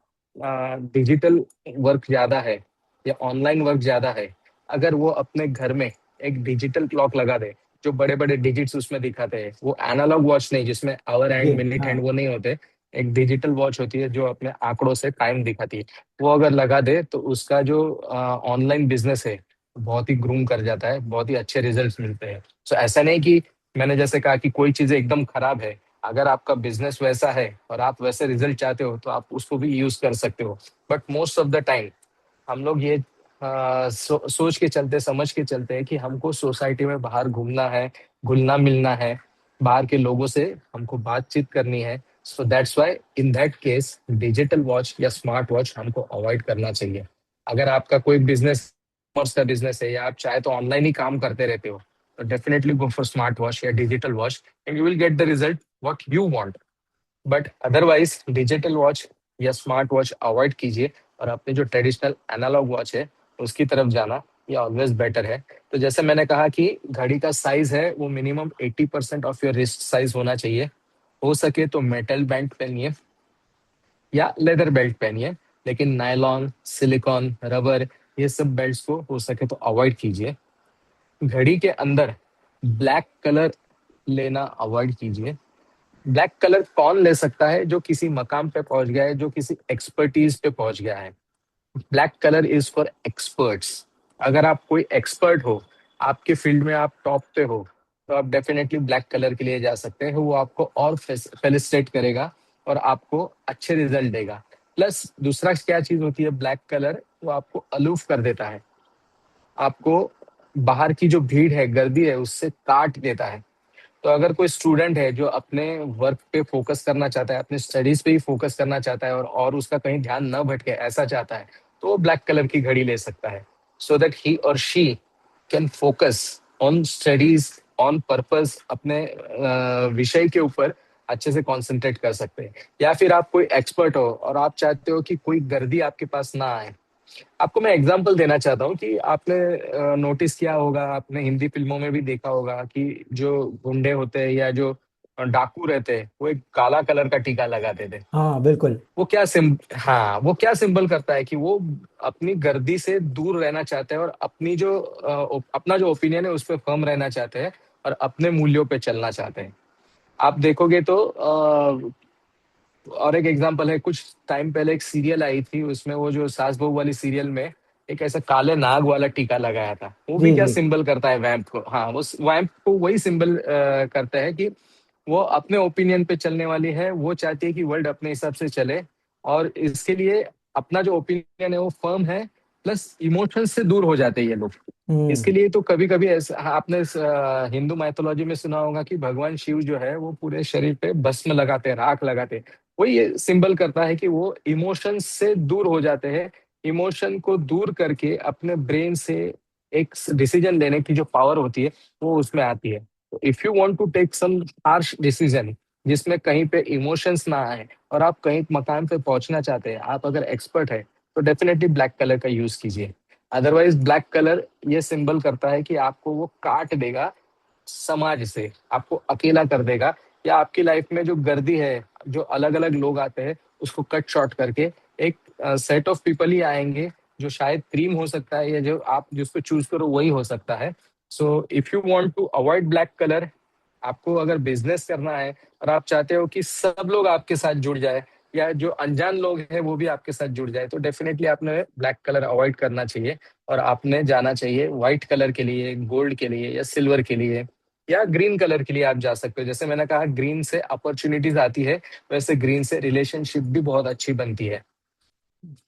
डिजिटल वर्क ज्यादा है या ऑनलाइन वर्क ज्यादा है, अगर वो अपने घर में एक डिजिटल क्लॉक लगा दे, जो बड़े बड़े डिजिट्स उसमें दिखाते हैं, वो एनालॉग वॉच नहीं जिसमें आवर जी हैंड मिनट हाँ। हैंड वो नहीं होते, एक डिजिटल वॉच होती है जो अपने आंकड़ों से टाइम दिखाती है, वो अगर लगा दे तो उसका जो ऑनलाइन बिजनेस है बहुत ही ग्रूम कर जाता है, बहुत ही अच्छे रिजल्ट्स मिलते हैं। सो ऐसा नहीं कि मैंने जैसे कहा कि कोई चीजें एकदम खराब है। अगर आपका बिजनेस वैसा है और आप वैसे रिजल्ट चाहते हो तो आप उसको भी यूज कर सकते हो। But most of the time हम लोग ये सोच के चलते, समझ के चलते हैं कि हमको सोसाइटी में बाहर घूमना है, घुलना मिलना है, बाहर के लोगों से हमको बातचीत करनी है। So that's why in that case digital watch या स्मार्ट वॉच हमको अवॉइड करना चाहिए। अगर आपका कोई बिजनेस, कॉमर्स का बिजनेस है, या आप चाहे तो ऑनलाइन ही काम करते रहते हो, तो definitely go for smart watch या digital watch and you will get the result what you want. But otherwise digital watch या स्मार्ट वॉच अवॉइड कीजिए, और अपने जो ट्रेडिशनल एनालॉग वॉच है उसकी तरफ जाना ये ऑलवेज बेटर है। तो जैसे मैंने कहा कि घड़ी का साइज है वो minimum 80% of your wrist size होना चाहिए। हो सके तो मेटल बैंड पहनिए या लेदर बेल्ट पहनिए, लेकिन नायलॉन, सिलिकॉन, रबर, ये सब बेल्ट्स को हो सके तो अवॉइड कीजिए। घड़ी के अंदर ब्लैक कलर लेना अवॉइड कीजिए। ब्लैक कलर कौन ले सकता है? जो किसी मकाम पे पहुंच गया है, जो किसी एक्सपर्टीज पे पहुंच गया है। Black colour is for experts. अगर आप कोई एक्सपर्ट हो, आपके फील्ड में आप टॉप पे हो, तो आप डेफिनेटली ब्लैक कलर के लिए जा सकते हैं। वो आपको और फेलिसिटेट करेगा और आपको अच्छे रिजल्ट देगा। प्लस दूसरा क्या चीज होती है, ब्लैक कलर वो आपको अलूफ कर देता है, आपको बाहर की जो भीड़ है, गर्दी है, उससे काट देता है। तो अगर कोई स्टूडेंट है जो अपने वर्क पे फोकस करना चाहता है, अपने स्टडीज पे ही फोकस करना चाहता है, और उसका कहीं ध्यान न भटके ऐसा चाहता है, तो वो ब्लैक कलर की घड़ी ले सकता है, सो दैट ही और she can focus on studies, on purpose, अपने विषय के ऊपर अच्छे से कंसंट्रेट कर सकते हैं। या फिर आप कोई एक्सपर्ट हो और आप चाहते हो कि कोई गर्दी आपके पास ना आए। आपको मैं एग्जांपल देना चाहता हूँ कि आपने नोटिस किया होगा, आपने हिंदी फिल्मों में भी देखा होगा कि जो गुंडे होते हैं या जो डाकू रहते हैं, वो एक काला कलर का टीका लगाते थे। हाँ बिल्कुल। वो हाँ, वो क्या सिंबल करता है कि वो अपनी गर्दी से दूर रहना चाहते हैं, और अपनी जो अपना जो ओपिनियन है उस पर फर्म रहना चाहते हैं, और अपने मूल्यों पे चलना चाहते हैं। आप देखोगे तो और एक एग्जांपल है, कुछ टाइम पहले एक सीरियल आई थी, उसमें वो जो सास बहू वाली सीरियल में एक ऐसा काले नाग वाला टीका लगाया था। वो भी जी क्या जी। सिंबल करता है? वैम्प को। हाँ, वो वैम्प को वही सिंबल करता है कि वो अपने ओपिनियन पे चलने वाली है, वो चाहती है कि वर्ल्ड अपने हिसाब से चले, और इसके लिए अपना जो ओपिनियन है वो फर्म है, प्लस इमोशन से दूर हो जाते हैं ये लोग। इसके हम्म। लिए तो कभी कभी ऐसा, हाँ, आपने हिंदू माइथोलॉजी में सुना होगा कि भगवान शिव जो है वो पूरे शरीर पे भस्म लगाते हैं, राख लगाते हैं। वही ये सिंबल करता है कि वो इमोशन से दूर हो जाते हैं। इमोशन को दूर करके अपने ब्रेन से एक डिसीजन लेने की जो पावर होती है वो उसमें आती है। तो if you want to take some harsh decision जिसमें कहीं पे इमोशंस ना आए, और आप कहीं मकान पे पहुंचना चाहते हैं, आप अगर एक्सपर्ट है, तो डेफिनेटली ब्लैक कलर का यूज कीजिए। अदरवाइज ब्लैक कलर ये सिंबल करता है कि आपको वो काट देगा समाज से, आपको अकेला कर देगा, या आपकी लाइफ में जो गर्दी है, जो अलग अलग लोग आते हैं, उसको कट शॉर्ट करके एक सेट ऑफ पीपल ही आएंगे, जो शायद क्रीम हो सकता है, या जो आप जिसको चूज करो वही हो सकता है। So if you want to avoid black colour, आपको अगर बिजनेस करना है और आप चाहते हो कि सब लोग आपके साथ जुड़ जाए, या जो अनजान लोग हैं वो भी आपके साथ जुड़ जाए, तो डेफिनेटली आपने ब्लैक कलर अवॉइड करना चाहिए, और आपने जाना चाहिए व्हाइट कलर के लिए, गोल्ड के लिए, या सिल्वर के लिए, या ग्रीन कलर के लिए आप जा सकते हो। जैसे मैंने कहा ग्रीन से अपॉर्चुनिटीज आती है, वैसे ग्रीन से रिलेशनशिप भी बहुत अच्छी बनती है।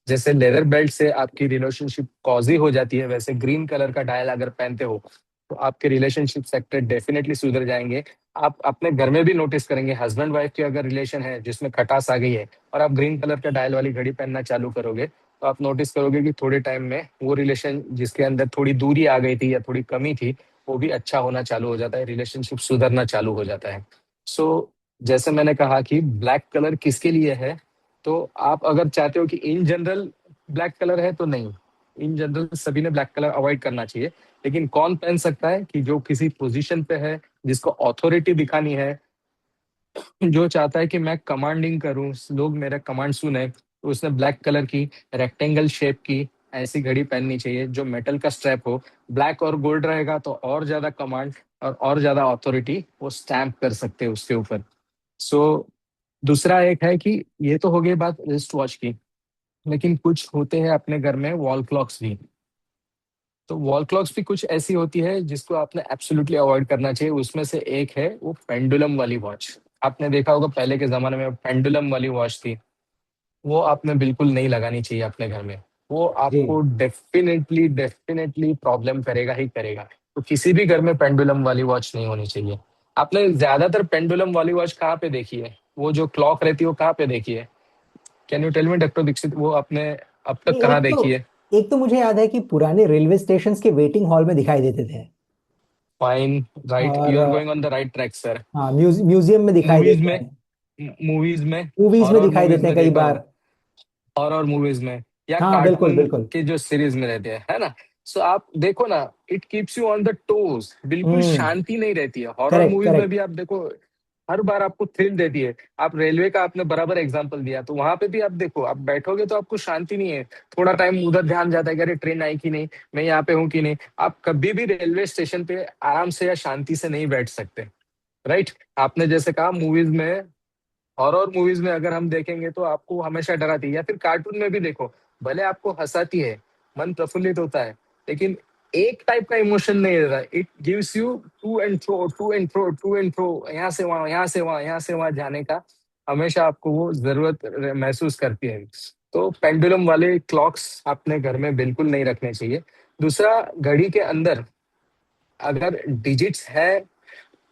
जैसे लेदर बेल्ट से आपकी रिलेशनशिप कॉजी हो जाती है, वैसे ग्रीन कलर का डायल अगर पहनते हो तो आपके रिलेशनशिप सेक्टर डेफिनेटली सुधर जाएंगे। आप अपने घर में भी नोटिस करेंगे, हस्बैंड वाइफ की अगर रिलेशन है जिसमें खटास आ गई है, और आप ग्रीन कलर का डायल वाली घड़ी पहनना चालू करोगे, तो आप नोटिस करोगे कि थोड़े टाइम में वो रिलेशन जिसके अंदर थोड़ी दूरी आ गई थी या थोड़ी कमी थी, वो भी अच्छा होना चालू हो जाता है, रिलेशनशिप सुधरना चालू हो जाता है। सो जैसे मैंने कहा कि ब्लैक कलर किसके लिए है, तो आप अगर चाहते हो कि इन जनरल ब्लैक कलर है तो नहीं, इन जनरल सभी ने ब्लैक कलर अवॉइड करना चाहिए। लेकिन कौन पहन सकता है कि जो किसी पोजीशन पे है, जिसको अथॉरिटी दिखानी है, जो चाहता है कि मैं कमांडिंग करूं, लोग मेरा कमांड सुने, तो उसने ब्लैक कलर की रेक्टेंगल शेप की ऐसी घड़ी पहननी चाहिए जो मेटल का स्ट्रैप हो। ब्लैक और गोल्ड रहेगा तो और ज्यादा कमांड और ज्यादा अथॉरिटी वो स्टैम्प कर सकते हैं उसके ऊपर। सो दूसरा एक है कि ये तो हो गई बात रिस्ट वॉच की, लेकिन कुछ होते हैं अपने घर में वॉल क्लॉक्स भी। तो वॉल क्लॉक्स भी कुछ ऐसी होती है जिसको आपने एब्सोल्युटली अवॉइड करना चाहिए। उसमें से एक है वो पेंडुलम वाली वॉच। आपने देखा होगा पहले के जमाने में पेंडुलम वाली वॉच थी, वो आपने बिल्कुल नहीं लगानी चाहिए अपने घर में। वो जी। आपको डेफिनेटली डेफिनेटली प्रॉब्लम करेगा ही करेगा। तो किसी भी घर में पेंडुलम वाली वॉच नहीं होनी चाहिए। आपने ज्यादातर पेंडुलम वाली वॉच कहाँ पे देखी है, वो जो क्लॉक रहती है वो कहाँ पे देखी है? Can you tell me doctor Dikshit, वो आपने अब तक नहीं, कहाँ देखी है? एक तो मुझे याद है कि पुराने रेलवे स्टेशन के वेटिंग हॉल में दिखाई देते थे। फाइन, राइट, और you are going on the right track sir. हाँ, म्यूजियम में दिखाई मूवीज देते में, हैं। मूवीज में, मूवीज में हॉरर दिखाई मूवीज देते हैं में कई देखा बार। होगा, हॉरर मूवीज में, या हाँ, बिल्कुल कार्टून बिल्कुल। के जो सीरीज में रहते हैं, है ना? सो आप देखो ना, it keeps you on the toes, बिल्कुल हम्म। शांति नहीं रहती है। हॉरर करेक्ट मूवीज में करेक्ट। भी आप देखो, हर बार आपको थ्रिल देती है। आप रेलवे का आपने बराबर एग्जांपल दिया, तो वहां पे भी आप देखो, आप बैठोगे तो आपको शांति नहीं है। थोड़ा टाइम उधर ध्यान जाता है कि अरे ट्रेन आई कि नहीं, मैं यहाँ पे हूँ कि नहीं। आप कभी भी रेलवे स्टेशन पे आराम से या शांति से नहीं बैठ सकते, राइट? आपने जैसे कहा मूवीज में, हॉरर मूवीज में अगर हम देखेंगे तो आपको हमेशा डराती है, या फिर कार्टून में भी देखो, भले आपको हंसाती है, मन प्रफुल्लित होता है, लेकिन एक टाइप का इमोशन नहीं रहता। It gives you to and fro, to and fro, to and fro, यहाँ से वहां, यहाँ से वहां, यहाँ से वहां जाने का हमेशा आपको वो जरूरत महसूस करती है। तो पेंडुलम वाले क्लॉक्स अपने घर में बिल्कुल नहीं रखने चाहिए। दूसरा, घड़ी के अंदर अगर डिजिट्स है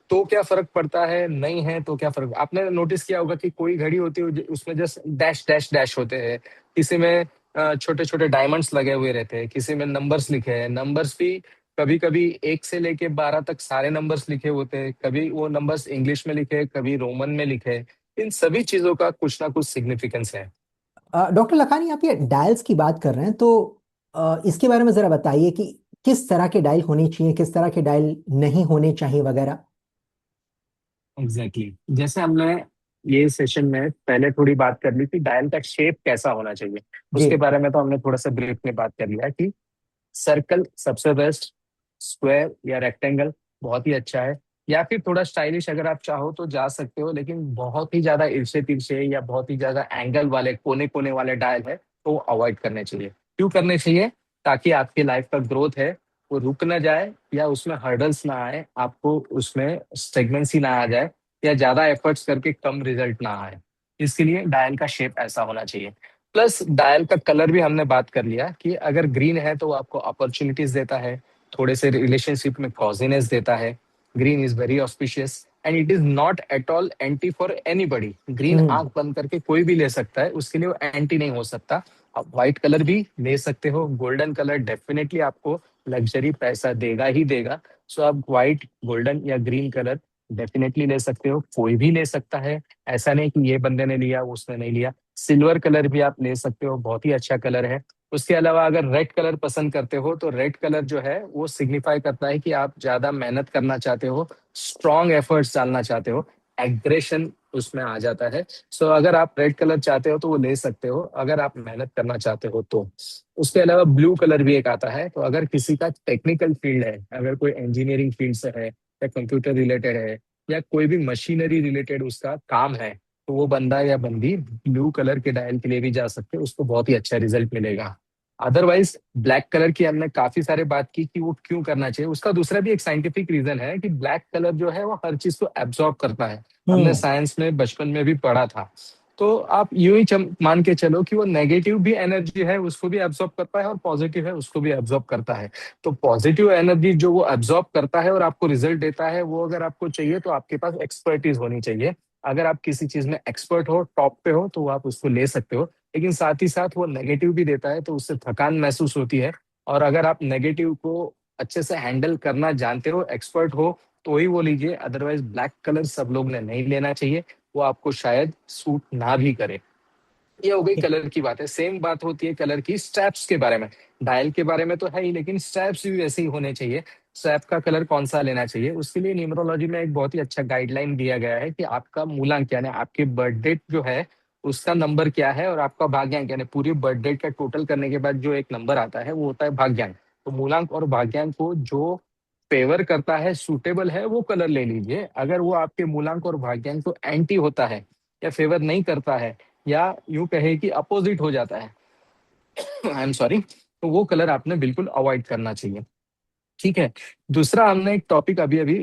तो क्या फर्क पड़ता है, नहीं है तो क्या फर्क। आपने नोटिस किया होगा कि कोई घड़ी होती है उसमें जस्ट डैश डैश डैश होते हैं, किसी में छोटे छोटे डायमंड्स लगे हुए रहते हैं, किसी में नंबर्स लिखे हैं। नंबर्स भी कभी कभी 1 से लेके 12 तक सारे नंबर्स लिखे होते हैं, कभी वो नंबर्स इंग्लिश में लिखे, कभी रोमन में लिखे। इन सभी चीजों का कुछ ना कुछ सिग्निफिकेंस है। डॉक्टर लखानी, आप ये डायल्स की बात कर रहे हैं, तो इसके बारे में जरा बताइए कि किस तरह के डायल होने चाहिए, किस तरह के डायल नहीं होने चाहिए वगैरह। एग्जैक्टली जैसे हमने ये सेशन में पहले थोड़ी बात कर ली थी, डायल का शेप कैसा होना चाहिए, जी। उसके बारे में तो हमने थोड़ा सा ब्रीफ में बात कर लिया कि सर्कल सबसे बेस्ट, स्क्वायर या रेक्टेंगल बहुत ही अच्छा है, या फिर थोड़ा स्टाइलिश अगर आप चाहो तो जा सकते हो, लेकिन बहुत ही ज्यादा इर्से तिरछे या बहुत ही ज्यादा एंगल वाले कोने कोने वाले डायल है तो अवॉइड करने चाहिए। क्यों करने चाहिए? ताकि आपकी लाइफ का ग्रोथ है वो रुक ना जाए, या उसमें हर्डल्स ना आए, आपको उसमें स्टेगनेंसी ना आ जाए, या ज्यादा एफर्ट्स करके कम रिजल्ट ना आए। इसके लिए डायल का शेप ऐसा होना चाहिए। प्लस डायल का कलर भी हमने बात कर लिया कि अगर ग्रीन है तो वो आपको अपॉर्चुनिटीज देता है, थोड़े से रिलेशनशिप में कॉजीनेस देता है। Green is very auspicious and it is not at all anti for anybody. Green hmm. आंख बंद करके कोई भी ले सकता है, उसके लिए वो एंटी नहीं हो सकता। आप व्हाइट कलर भी ले सकते हो, गोल्डन कलर डेफिनेटली आपको लग्जरी पैसा देगा ही देगा। सो आप व्हाइट, गोल्डन या ग्रीन कलर डेफिनेटली ले सकते हो, कोई भी ले सकता है। ऐसा नहीं कि ये बंदे ने लिया उसने नहीं लिया। सिल्वर कलर भी आप ले सकते हो, बहुत ही अच्छा कलर है। उसके अलावा अगर रेड कलर पसंद करते हो तो रेड कलर जो है वो सिग्निफाई करता है कि आप ज्यादा मेहनत करना चाहते हो, स्ट्रॉन्ग एफर्ट्स डालना चाहते हो, एग्रेशन उसमें आ जाता है। सो अगर आप रेड कलर चाहते हो तो वो ले सकते हो, अगर आप मेहनत करना चाहते हो तो। उसके अलावा ब्लू कलर भी एक आता है, तो अगर किसी का टेक्निकल फील्ड है, अगर कोई इंजीनियरिंग फील्ड से है या कंप्यूटर रिलेटेड है या कोई भी मशीनरी रिलेटेड उसका काम है, तो वो बंदा या बंदी ब्लू कलर के डायल के लिए भी जा सकते हैं, उसको बहुत ही अच्छा रिजल्ट मिलेगा। अदरवाइज ब्लैक कलर की हमने काफी सारे बात की कि वो क्यों करना चाहिए, उसका दूसरा भी एक साइंटिफिक रीजन है कि ब्लैक कलर जो है वो हर चीज को एब्जॉर्ब करता है। हमने हम्म। साइंस में बचपन में भी पढ़ा था। तो आप यूं ही मान के चलो कि वो नेगेटिव भी एनर्जी है उसको भी एब्जॉर्ब करता है और पॉजिटिव है उसको भी एब्जॉर्ब करता है। तो पॉजिटिव एनर्जी जो वो एब्जॉर्ब करता है और आपको रिजल्ट देता है, वो अगर आपको चाहिए तो आपके पास एक्सपर्टीज होनी चाहिए। अगर आप किसी चीज में एक्सपर्ट हो, टॉप पे हो, तो आप उसको ले सकते हो। लेकिन साथ ही साथ वो नेगेटिव भी देता है तो उससे थकान महसूस होती है। और अगर आप नेगेटिव को अच्छे से हैंडल करना जानते हो, एक्सपर्ट हो, तो ही वो लीजिए। अदरवाइज ब्लैक कलर सब लोग ने नहीं लेना चाहिए, वो आपको शायद सूट ना भी करे। ये हो गई ठीक। कलर की बात है। सेम बात होती है कलर की स्ट्रैप्स के बारे में। डायल के बारे में तो है ही, लेकिन स्ट्रैप्स भी वैसे ही होने चाहिए। स्ट्रैप का कलर कौन सा लेना चाहिए, उसके लिए न्यूमरोलॉजी में एक बहुत ही अच्छा गाइडलाइन दिया गया है कि आपका मूलांक यानी आपके बर्थ डेट जो है उसका नंबर क्या है, और आपका भाग्यांक यानी पूरी बर्थ डेट का टोटल करने के बाद जो एक नंबर आता है वो होता है भाग्यांक। तो मूलांक और भाग्यांक को जो फेवर करता है, सुटेबल है, वो कलर ले लीजिए। अगर वो आपके मूलांक और भाग्यांक को एंटी होता है या फेवर नहीं करता है या यूं कहे कि अपोजिट हो जाता है, आई एम सॉरी, तो वो कलर आपने बिल्कुल अवॉइड करना चाहिए। ठीक है। दूसरा हमने एक टॉपिक अभी अभी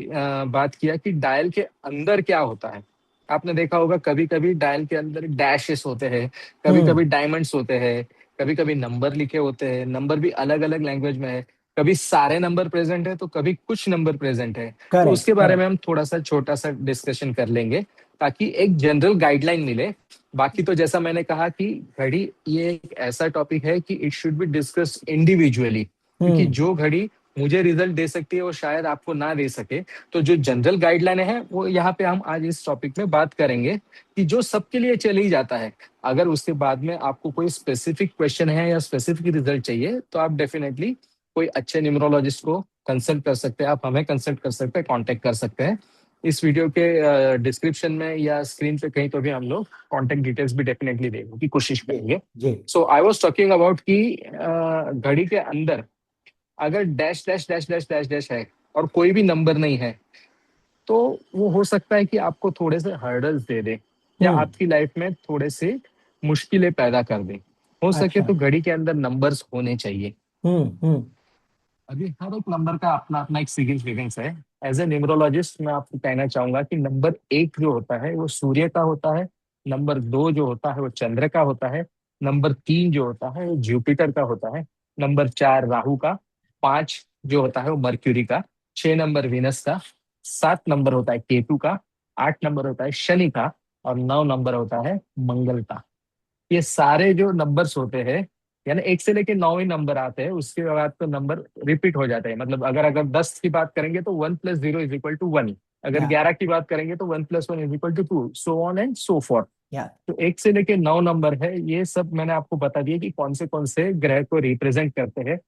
बात किया कि डायल के अंदर क्या होता है। आपने देखा होगा कभी कभी डायल के अंदर डैशेस होते हैं, कभी हम्म। कभी डायमंड्स होते हैं, कभी कभी नंबर लिखे होते हैं, नंबर भी अलग अलग लैंग्वेज में है। कभी सारे नंबर प्रेजेंट है तो कभी कुछ नंबर प्रेजेंट है। तो करेक्ट उसके बारे में करेक्ट। हम थोड़ा सा छोटा सा डिस्कशन कर लेंगे ताकि एक जनरल गाइडलाइन मिले। बाकी तो जैसा मैंने कहा कि घड़ी ये एक ऐसा टॉपिक है कि it should be discussed individually, क्योंकि हम्म। जो घड़ी मुझे रिजल्ट दे सकती है वो शायद आपको ना दे सके। तो जो जनरल गाइडलाइन है वो यहाँ पे हम आज इस टॉपिक में बात करेंगे कि जो सबके लिए चल ही जाता है। अगर उसके बाद में आपको कोई स्पेसिफिक क्वेश्चन है या स्पेसिफिक रिजल्ट चाहिए तो आप डेफिनेटली कोई अच्छे न्यूमरोलॉजिस्ट को कंसल्ट कर सकते हैं, आप हमें कंसल्ट कर सकते हैं, कांटेक्ट कर सकते हैं। इस वीडियो के डिस्क्रिप्शन में या स्क्रीन पे कहीं तो भी हम लोग कांटेक्ट डिटेल्स भी डेफिनेटली देने की कोशिश जी करेंगे। जी। सो आई वाज टॉकिंग अबाउट कि घड़ी के अंदर अगर dash dash dash dash dash dash है और कोई भी नंबर नहीं है, तो वो हो सकता है कि आपको थोड़े से हर्डल्स दे दे या हम्म। आपकी लाइफ में थोड़े से मुश्किलें पैदा कर दे। हो सके अच्छा। तो घड़ी के अंदर नंबर्स होने चाहिए। हम्म। अभी हर एक नंबर का अपना अपना एक सिग्निफिकेंस है। एज ए न्यूमरोलॉजिस्ट मैं आपको कहना चाहूंगा कि नंबर एक जो होता है वो सूर्य का होता है, नंबर दो जो होता है वो चंद्र का होता है, नंबर तीन जो होता है वो जुपिटर का होता है, नंबर चार राहु का, पांच जो होता है वो मर्क्यूरी का, छह नंबर विनस का, सात नंबर होता है केतु का, आठ नंबर होता है शनि का, और नौ नंबर होता है मंगल का। ये सारे जो नंबर्स होते हैं यानी एक से लेके नौ ही नंबर आते हैं, उसके बाद तो नंबर रिपीट हो जाते हैं। मतलब अगर अगर 10 की बात करेंगे तो 1 + 0 = 1, अगर या 11 की बात करेंगे तो 1 + 1 = 2, so on and so for. या। तो एक से लेके नौ नंबर है, ये सब मैंने आपको बता दिया कि कौन से ग्रह को रिप्रेजेंट करते हैं।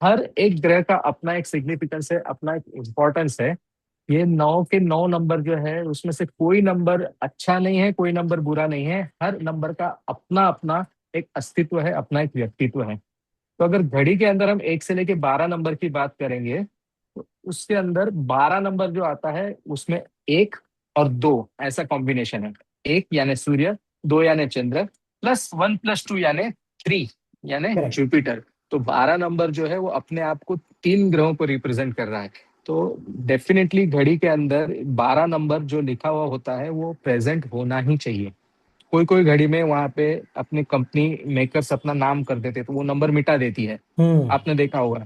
हर एक ग्रह का अपना एक सिग्निफिकेंस है, अपना एक इम्पोर्टेंस है। ये नौ के नौ नंबर जो है उसमें से कोई नंबर अच्छा नहीं है, कोई नंबर बुरा नहीं है। हर नंबर का अपना अपना एक अस्तित्व है, अपना एक व्यक्तित्व है। तो अगर घड़ी के अंदर हम एक से लेके 12 नंबर की बात करेंगे तो उसके अंदर 12 नंबर जो आता है उसमें एक और दो ऐसा कॉम्बिनेशन है। एक यानी सूर्य, दो यानी चंद्र, +1 + 2 यानी थ्री यानी करेक्ट। जुपिटर। तो 12 नंबर जो है वो अपने आप को तीन ग्रहों को रिप्रेजेंट कर रहा है। तो डेफिनेटली घड़ी के अंदर 12 नंबर जो लिखा हुआ होता है वो प्रेजेंट होना ही चाहिए। कोई कोई घड़ी में वहां पे अपनी कंपनी मेकर्स अपना नाम कर देते तो वो नंबर मिटा देती है, हम्म। आपने देखा होगा।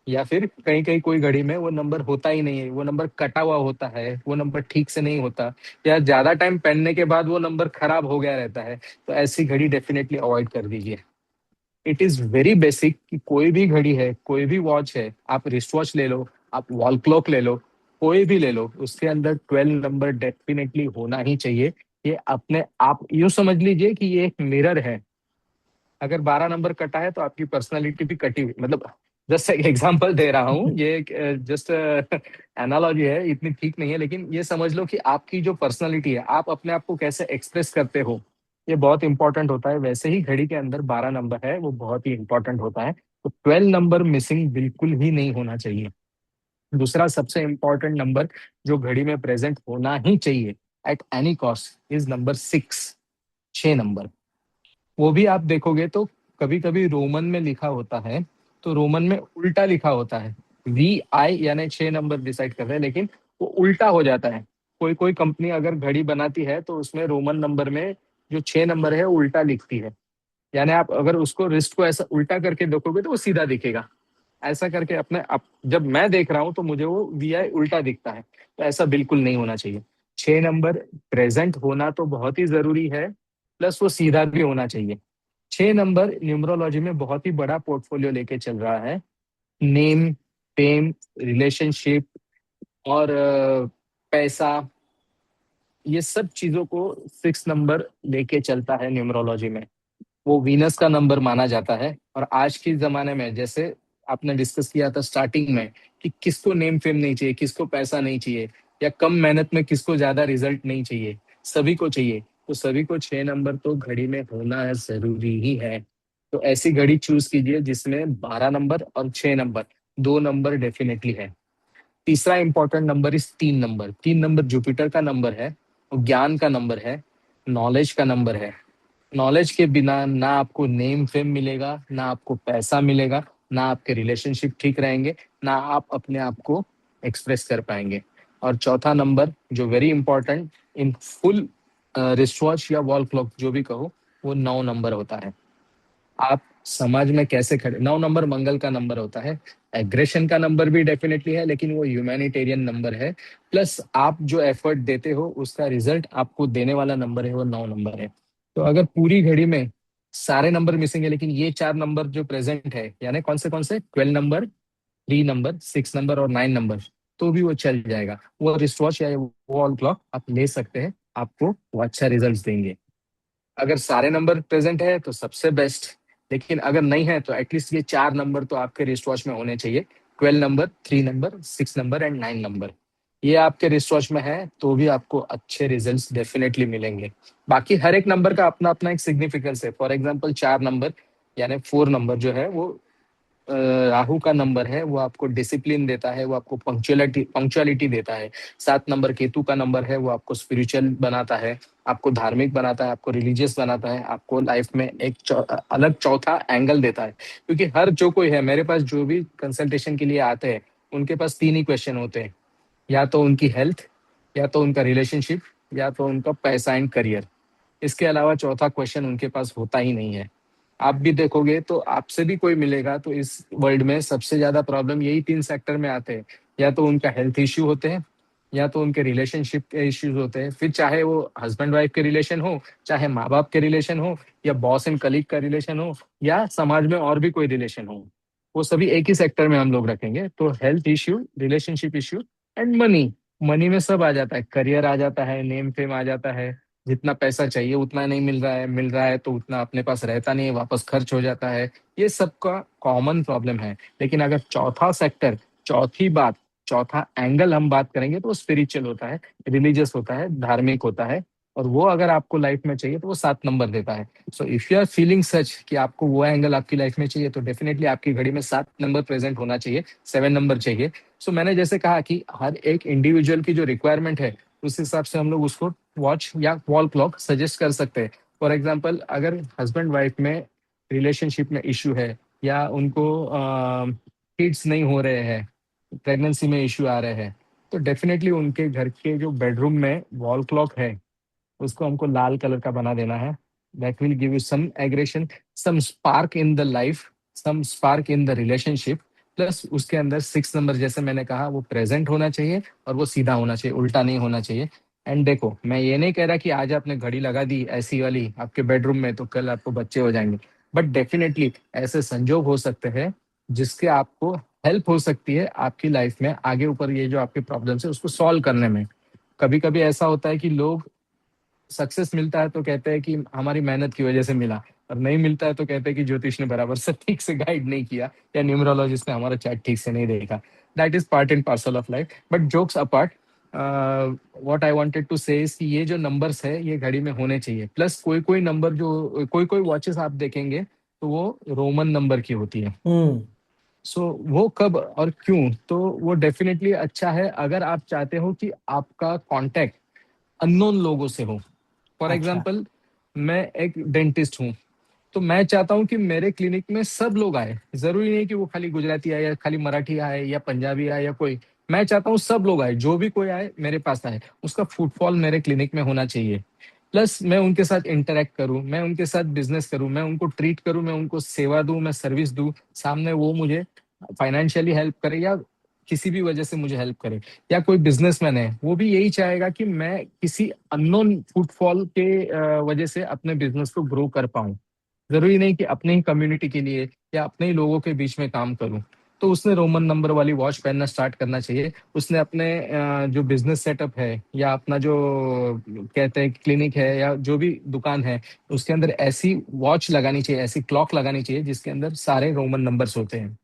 या फिर कहीं कहीं कोई घड़ी में वो नंबर होता ही नहीं है, वो नंबर कटा हुआ होता है, वो नंबर ठीक से नहीं होता, या ज्यादा टाइम पहनने के बाद वो नंबर खराब हो गया रहता है। तो ऐसी घड़ी डेफिनेटली अवॉइड कर दीजिए। इट इज वेरी बेसिक कि कोई भी घड़ी है, कोई भी वॉच है, आप रिस्ट वॉच ले लो, आप वॉल क्लॉक ले लो, कोई भी ले लो, उसके अंदर 12 नंबर डेफिनेटली होना ही चाहिए। ये अपने आप यूं समझ लीजिए कि ये एक मिरर है। अगर 12 नंबर कटा है तो आपकी पर्सनालिटी भी कटी हुई, मतलब जस्ट एक एग्जांपल दे रहा हूँ, ये जस्ट एनालॉजी है, इतनी ठीक नहीं है, लेकिन ये समझ लो कि आपकी जो पर्सनालिटी है, आप अपने आप को कैसे एक्सप्रेस करते हो, ये बहुत इंपॉर्टेंट होता है। वैसे ही घड़ी के अंदर 12 नंबर है, वो बहुत ही इंपॉर्टेंट होता है। तो 12 नंबर मिसिंग बिल्कुल ही नहीं होना चाहिए। दूसरा सबसे इंपॉर्टेंट नंबर जो घड़ी में प्रेजेंट होना ही चाहिए at any cost is number 6, 6 number. वो भी आप देखोगे तो कभी कभी रोमन में लिखा होता है, तो रोमन में उल्टा लिखा होता है, VI यानी 6 नंबर डिसाइड कर रहे हैं, लेकिन वो उल्टा हो जाता है। कोई कोई कंपनी अगर घड़ी बनाती है तो उसमें रोमन नंबर में जो 6 नंबर है उल्टा लिखती है, यानी आप अगर उसको रिस्ट को ऐसा उल्टा करके देखोगे तो वो सीधा दिखेगा। ऐसा करके जब मैं देख रहा हूं तो मुझे वो VI उल्टा दिखता है, तो ऐसा बिल्कुल नहीं होना चाहिए। 6 नंबर प्रेजेंट होना तो बहुत ही जरूरी है, प्लस वो सीधा भी होना चाहिए। 6 नंबर न्यूमरोलॉजी में बहुत ही बड़ा पोर्टफोलियो लेके चल रहा है। नेम, फेम, रिलेशनशिप और पैसा, ये सब चीजों को 6 नंबर लेके चलता है न्यूमरोलॉजी में। वो वीनस का नंबर माना जाता है। और आज के जमाने में, जैसे आपने डिस्कस किया था स्टार्टिंग में, कि किसको नेम फेम नहीं चाहिए, किसको पैसा नहीं चाहिए, या कम मेहनत में किसको ज्यादा रिजल्ट नहीं चाहिए, सभी को चाहिए। तो सभी को 6 नंबर तो घड़ी में होना है, जरूरी ही है। तो ऐसी घड़ी चूज कीजिए जिसमें 12 नंबर और 6 नंबर, 2 नंबर डेफिनेटली है। तीसरा इंपॉर्टेंट नंबर इस 3 नंबर। 3 नंबर जुपिटर का नंबर है, वो ज्ञान का नंबर है, नॉलेज का नंबर है। नॉलेज के बिना ना आपको नेम फेम मिलेगा, ना आपको पैसा मिलेगा, ना आपके रिलेशनशिप ठीक रहेंगे, ना आप अपने आप को एक्सप्रेस कर पाएंगे। और चौथा नंबर जो very important in full wrist watch या वॉल क्लॉक जो भी कहो, वो 9 नंबर होता है। आप समाज में कैसे खड़े, 9 नंबर मंगल का नंबर होता है। एग्रेशन का नंबर भी डेफिनेटली है, लेकिन वो ह्यूमैनिटेरियन नंबर है। प्लस आप जो एफर्ट देते हो उसका रिजल्ट आपको देने वाला नंबर है, वो 9 नंबर है। तो अगर पूरी घड़ी में सारे नंबर मिसिंग है, लेकिन ये 4 नंबर जो प्रेजेंट है, यानी कौन से 12 नंबर, 3 नंबर, 6 नंबर और 9 नंबर, तो भी वो चल जाएगा। वो रिस्ट वॉच या वॉल क्लॉक आप ले सकते हैं, आपको वो अच्छा रिजल्ट देंगे। अगर सारे नंबर प्रेजेंट है तो सबसे बेस्ट, लेकिन अगर नहीं है तो एटलीस्ट ये 4 नंबर तो आपके रिस्ट वॉच में होने चाहिए। 12 number, 3 number, 6 number and 9 number, ये आपके रिस्ट वॉच में है तो भी आपको अच्छे रिजल्ट्स डेफिनेटली मिलेंगे। बाकी हर एक नंबर का अपना अपना एक सिग्निफिकेंस है। फॉर एग्जाम्पल 4 नंबर यानी 4 नंबर जो है वो राहु का नंबर है, वो आपको डिसिप्लिन देता है, वो आपको पंक्चुअलिटी पंक्चुअलिटी देता है। 7 नंबर केतु का नंबर है, वो आपको स्पिरिचुअल बनाता है, आपको धार्मिक बनाता है, आपको रिलीजियस बनाता है, आपको लाइफ में एक अलग चौथा एंगल देता है। क्योंकि हर जो कोई है मेरे पास, जो भी कंसल्टेशन के लिए आते हैं, उनके पास 3 ही क्वेश्चन होते हैं, या तो उनकी हेल्थ, या तो उनका रिलेशनशिप, या तो उनका पैसा एंड करियर। इसके अलावा चौथा क्वेश्चन उनके पास होता ही नहीं है। आप भी देखोगे तो आपसे भी कोई मिलेगा तो इस वर्ल्ड में सबसे ज्यादा प्रॉब्लम यही 3 सेक्टर में आते हैं। या तो उनका हेल्थ इश्यू होते हैं, या तो उनके रिलेशनशिप के इश्यूज होते हैं, फिर चाहे वो हस्बैंड वाइफ के रिलेशन हो, चाहे माँ बाप के रिलेशन हो, या बॉस एंड कलीग का रिलेशन हो, या समाज में और भी कोई रिलेशन हो, वो सभी एक ही सेक्टर में हम लोग रखेंगे। तो health issue, relationship issue and money. Money में सब आ जाता है, करियर आ जाता है, नेम फेम आ जाता है। जितना पैसा चाहिए उतना नहीं मिल रहा है, मिल रहा है तो उतना अपने पास रहता नहीं है, वापस खर्च हो जाता है। ये सबका कॉमन प्रॉब्लम है। लेकिन अगर चौथा सेक्टर, चौथी बात, चौथा एंगल हम बात करेंगे तो वो स्पिरिचुअल होता है, रिलीजियस होता है, धार्मिक होता है। और वो अगर आपको लाइफ में चाहिए तो वो 7 नंबर देता है। So if you are feeling such कि आपको वो एंगल आपकी लाइफ में चाहिए, तो डेफिनेटली आपकी घड़ी में 7 नंबर प्रेजेंट होना चाहिए, 7 नंबर चाहिए। सो मैंने जैसे कहा कि हर एक इंडिविजुअल की जो रिक्वायरमेंट है, उस हिसाब से हम लोग उसको वॉच या वॉल क्लॉक सजेस्ट कर सकते हैं। फॉर एग्जाम्पल अगर हस्बैंड वाइफ में रिलेशनशिप में इश्यू है, या उनको किड्स नहीं हो रहे हैं, प्रेगनेंसी में इश्यू आ रहे हैं, तो डेफिनेटली उनके घर के जो बेडरूम में वॉल क्लॉक है, उसको हमको लाल कलर का बना देना है। That will give you some aggression, some spark in the life, some spark in the relationship. Plus उसके अंदर 6 नंबर, जैसे मैंने कहा, वो प्रेजेंट होना चाहिए, और वो सीधा होना चाहिए, उल्टा नहीं होना चाहिए। एंड देखो, मैं ये नहीं कह रहा कि आज आपने घड़ी लगा दी ऐसी वाली आपके बेडरूम में तो कल आपको बच्चे हो जाएंगे। बट डेफिनेटली ऐसे संजोग हो सकते हैं जिसके आपको हेल्प हो सकती है आपकी लाइफ में आगे ऊपर, ये जो आपके प्रॉब्लम्स है उसको सॉल्व करने में। कभी कभी ऐसा होता है कि लोग सक्सेस मिलता है तो कहते हैं कि हमारी मेहनत की वजह से मिला, और नहीं मिलता है तो कहते हैं कि ज्योतिष ने बराबर से ठीक से गाइड नहीं किया, या न्यूमरोलॉजिस्ट ने हमारा चार्ट ठीक से नहीं देखा। That is part and parcel of life. But jokes apart, what I wanted to say is कि ये जो नंबर्स है ये घड़ी में होने चाहिए। प्लस कोई कोई नंबर, जो कोई कोई वॉचेस आप देखेंगे तो वो रोमन नंबर की होती है। हम्म। सो वो कब और क्यों, तो वो डेफिनेटली अच्छा है अगर आप चाहते हो कि आपका कांटेक्ट अननोन लोगों से हो। फॉर अच्छा। एग्जाम्पल, मैं एक डेंटिस्ट हूँ, तो मैं चाहता हूँ कि मेरे क्लिनिक में सब लोग आए। जरूरी नहीं कि वो खाली गुजराती आए या खाली मराठी आए या पंजाबी आए या कोई, मैं चाहता हूँ सब लोग आए, जो भी कोई आए मेरे पास आए, उसका फुटफॉल मेरे क्लिनिक में होना चाहिए। प्लस मैं उनके साथ इंटरेक्ट करूं, मैं उनके साथ बिजनेस करूं, मैं उनको ट्रीट करूं, मैं उनको सेवा दूं, मैं सर्विस दूं, सामने वो मुझे फाइनेंशियली हेल्प करे या किसी भी वजह से मुझे हेल्प करे। या कोई बिजनेसमैन है, वो भी यही चाहेगा कि मैं किसी अननोन फुटफॉल के वजह से अपने बिजनेस को ग्रो कर पाऊं। जरूरी नहीं कि अपने ही कम्युनिटी के लिए या अपने ही लोगों के बीच में काम करूं। तो उसने रोमन नंबर वाली वॉच पहनना स्टार्ट करना चाहिए। उसने अपने जो बिजनेस सेटअप है या अपना जो कहते हैं क्लिनिक है या जो भी दुकान है, उसके अंदर ऐसी वॉच लगानी चाहिए, ऐसी क्लॉक लगानी चाहिए जिसके अंदर सारे रोमन नंबर्स होते हैं।